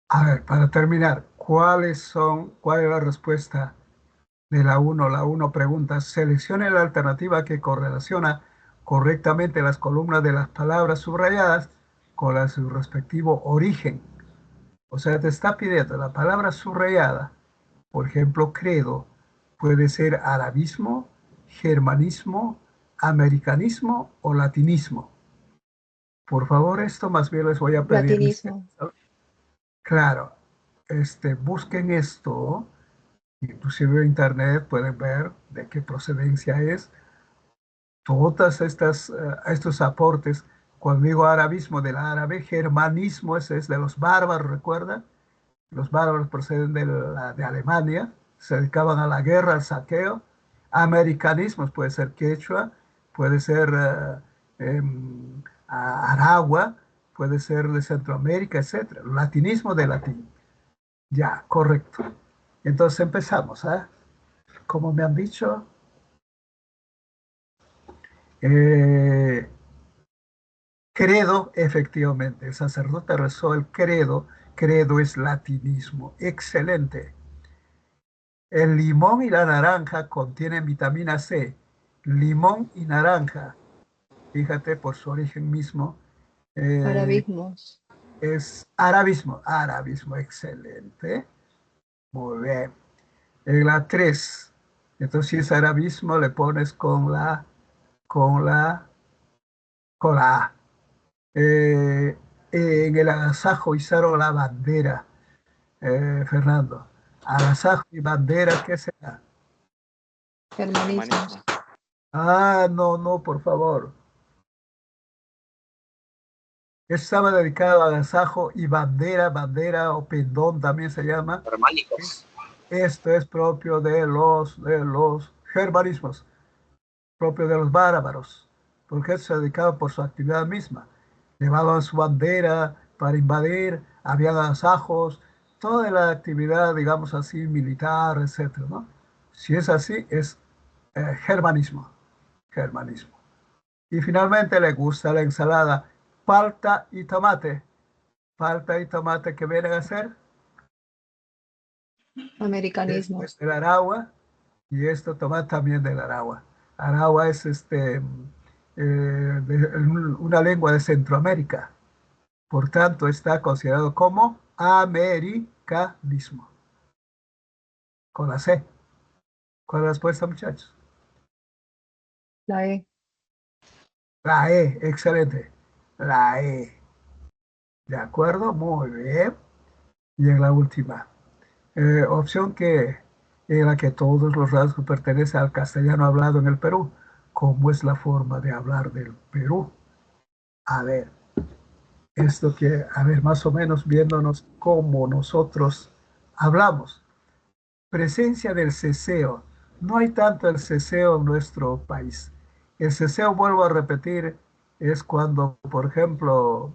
A ver, para terminar, ¿cuál es la respuesta de la uno? La uno pregunta, seleccione la alternativa que correlaciona correctamente las columnas de las palabras subrayadas con su respectivo origen. O sea, te está pidiendo la palabra subrayada, por ejemplo, credo, puede ser arabismo, germanismo, americanismo o latinismo. Por favor, esto más bien les voy a pedir, mis Latinismo. queridos. Claro, busquen esto, inclusive en internet pueden ver de qué procedencia es. Todas estos aportes, cuando digo arabismo del árabe, germanismo ese es de los bárbaros, ¿recuerdan? Los bárbaros proceden de Alemania, se dedicaban a la guerra, al saqueo. Americanismos puede ser quechua, puede ser aragua, puede ser de Centroamérica, etc. Latinismo de latín. Ya, correcto. Entonces empezamos, ¿ah? Como me han dicho, eh, credo, efectivamente, el sacerdote rezó el credo, credo es latinismo, excelente. El limón y la naranja contienen vitamina C. Limón y naranja, fíjate por su origen mismo, eh, Arabismos. es arabismo. Arabismo, excelente. Muy bien. En la 3, entonces si es arabismo, le pones con la, con la A. Eh, en el agasajo izaron la bandera, Fernando. Agasajo y bandera, ¿qué será? Germanismos. Germanismo. Ah, no, no, por favor. Estaba dedicado a agasajo y bandera, bandera o pendón también se llama. Germánicos. Esto es propio de los germanismos, propio de los bárbaros, porque se dedicaba por su actividad misma. Llevaban su bandera para invadir, había agasajos, toda la actividad, digamos así, militar, etcétera, ¿no? Si es así, es germanismo, germanismo. Y finalmente le gusta la ensalada, palta y tomate. Palta y tomate que vienen a ser después Americanismos. del Aragua, y esto toma también del Aragua. Aragua es una lengua de Centroamérica, por tanto está considerado como americanismo, con la C. ¿Cuál es la respuesta, muchachos? La E. La E, excelente. La E. ¿De acuerdo? Muy bien. Y en la última, opción que en la que todos los rasgos pertenecen al castellano hablado en el Perú. ¿Cómo es la forma de hablar del Perú? A ver, a ver, más o menos viéndonos cómo nosotros hablamos. Presencia del ceseo. No hay tanto el ceseo en nuestro país. El ceseo, vuelvo a repetir, es cuando, por ejemplo,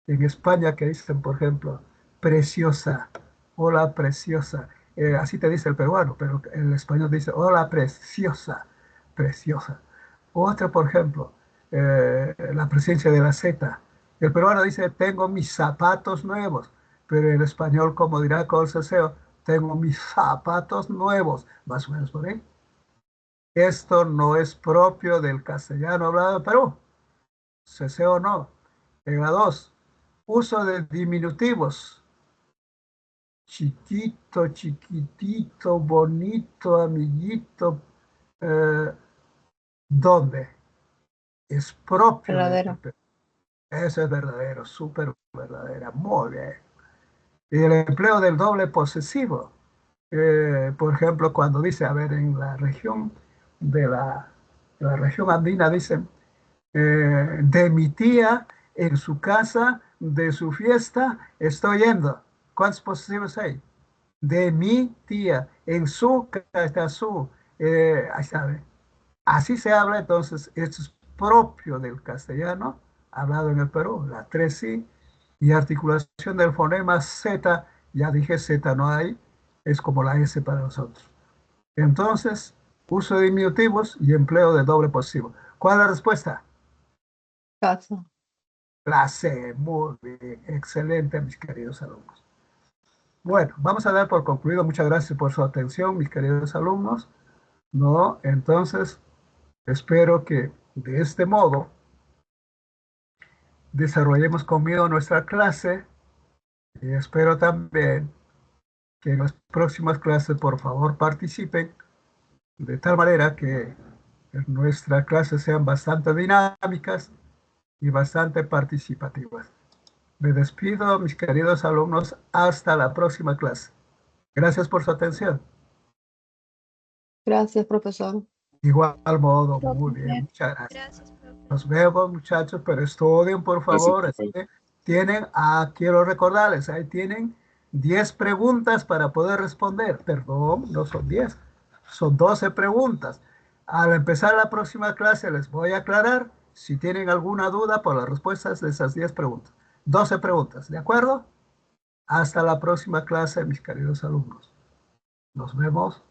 en España que dicen, por ejemplo, preciosa, hola preciosa. Así te dice el peruano, pero el español dice, hola preciosa, preciosa. Otra, por ejemplo, la presencia de la Z. El peruano dice, tengo mis zapatos nuevos, pero el español, como dirá con el ceseo, tengo mis zapatos nuevos, más o menos por ahí. Esto no es propio del castellano hablado en Perú. Ceseo no. En la 2, uso de diminutivos. Chiquito, chiquitito, bonito, amiguito. eh, ¿Dónde? Es propio del Verdadero. Perú. Eso es verdadero, súper verdadera. Muy bien. Y el empleo del doble posesivo. Por ejemplo, cuando dice, a ver, en la región de la región andina dicen, de mi tía, en su casa, de su fiesta, estoy yendo. ¿Cuántos posesivos hay? De mi tía, en su casa está su, ahí sabe. Así se habla, entonces, esto es propio del castellano, hablado en el Perú, la 3 sí, y articulación del fonema Z, ya dije Z no hay, es como la S para nosotros. Entonces, uso de diminutivos y empleo de doble posesivo. ¿Cuál es la respuesta? Casa. La C, muy bien, excelente, mis queridos alumnos. Bueno, vamos a dar por concluido. Muchas gracias por su atención, mis queridos alumnos. ¿No? Entonces, espero que de este modo desarrollemos conmigo nuestra clase y espero también que en las próximas clases, por favor, participen de tal manera que nuestras clases sean bastante dinámicas y bastante participativas. Me despido, mis queridos alumnos, hasta la próxima clase. Gracias por su atención. Gracias, profesor. Igual modo, muy bien, muchas gracias. Gracias, profe. Nos vemos, muchachos, pero estudien, por favor. Tienen, quiero recordarles, ahí tienen 10 preguntas para poder responder. Perdón, no son 10, son 12 preguntas. Al empezar la próxima clase les voy a aclarar si tienen alguna duda por las respuestas de esas 10 preguntas. 12 preguntas, ¿de acuerdo? Hasta la próxima clase, mis queridos alumnos. Nos vemos.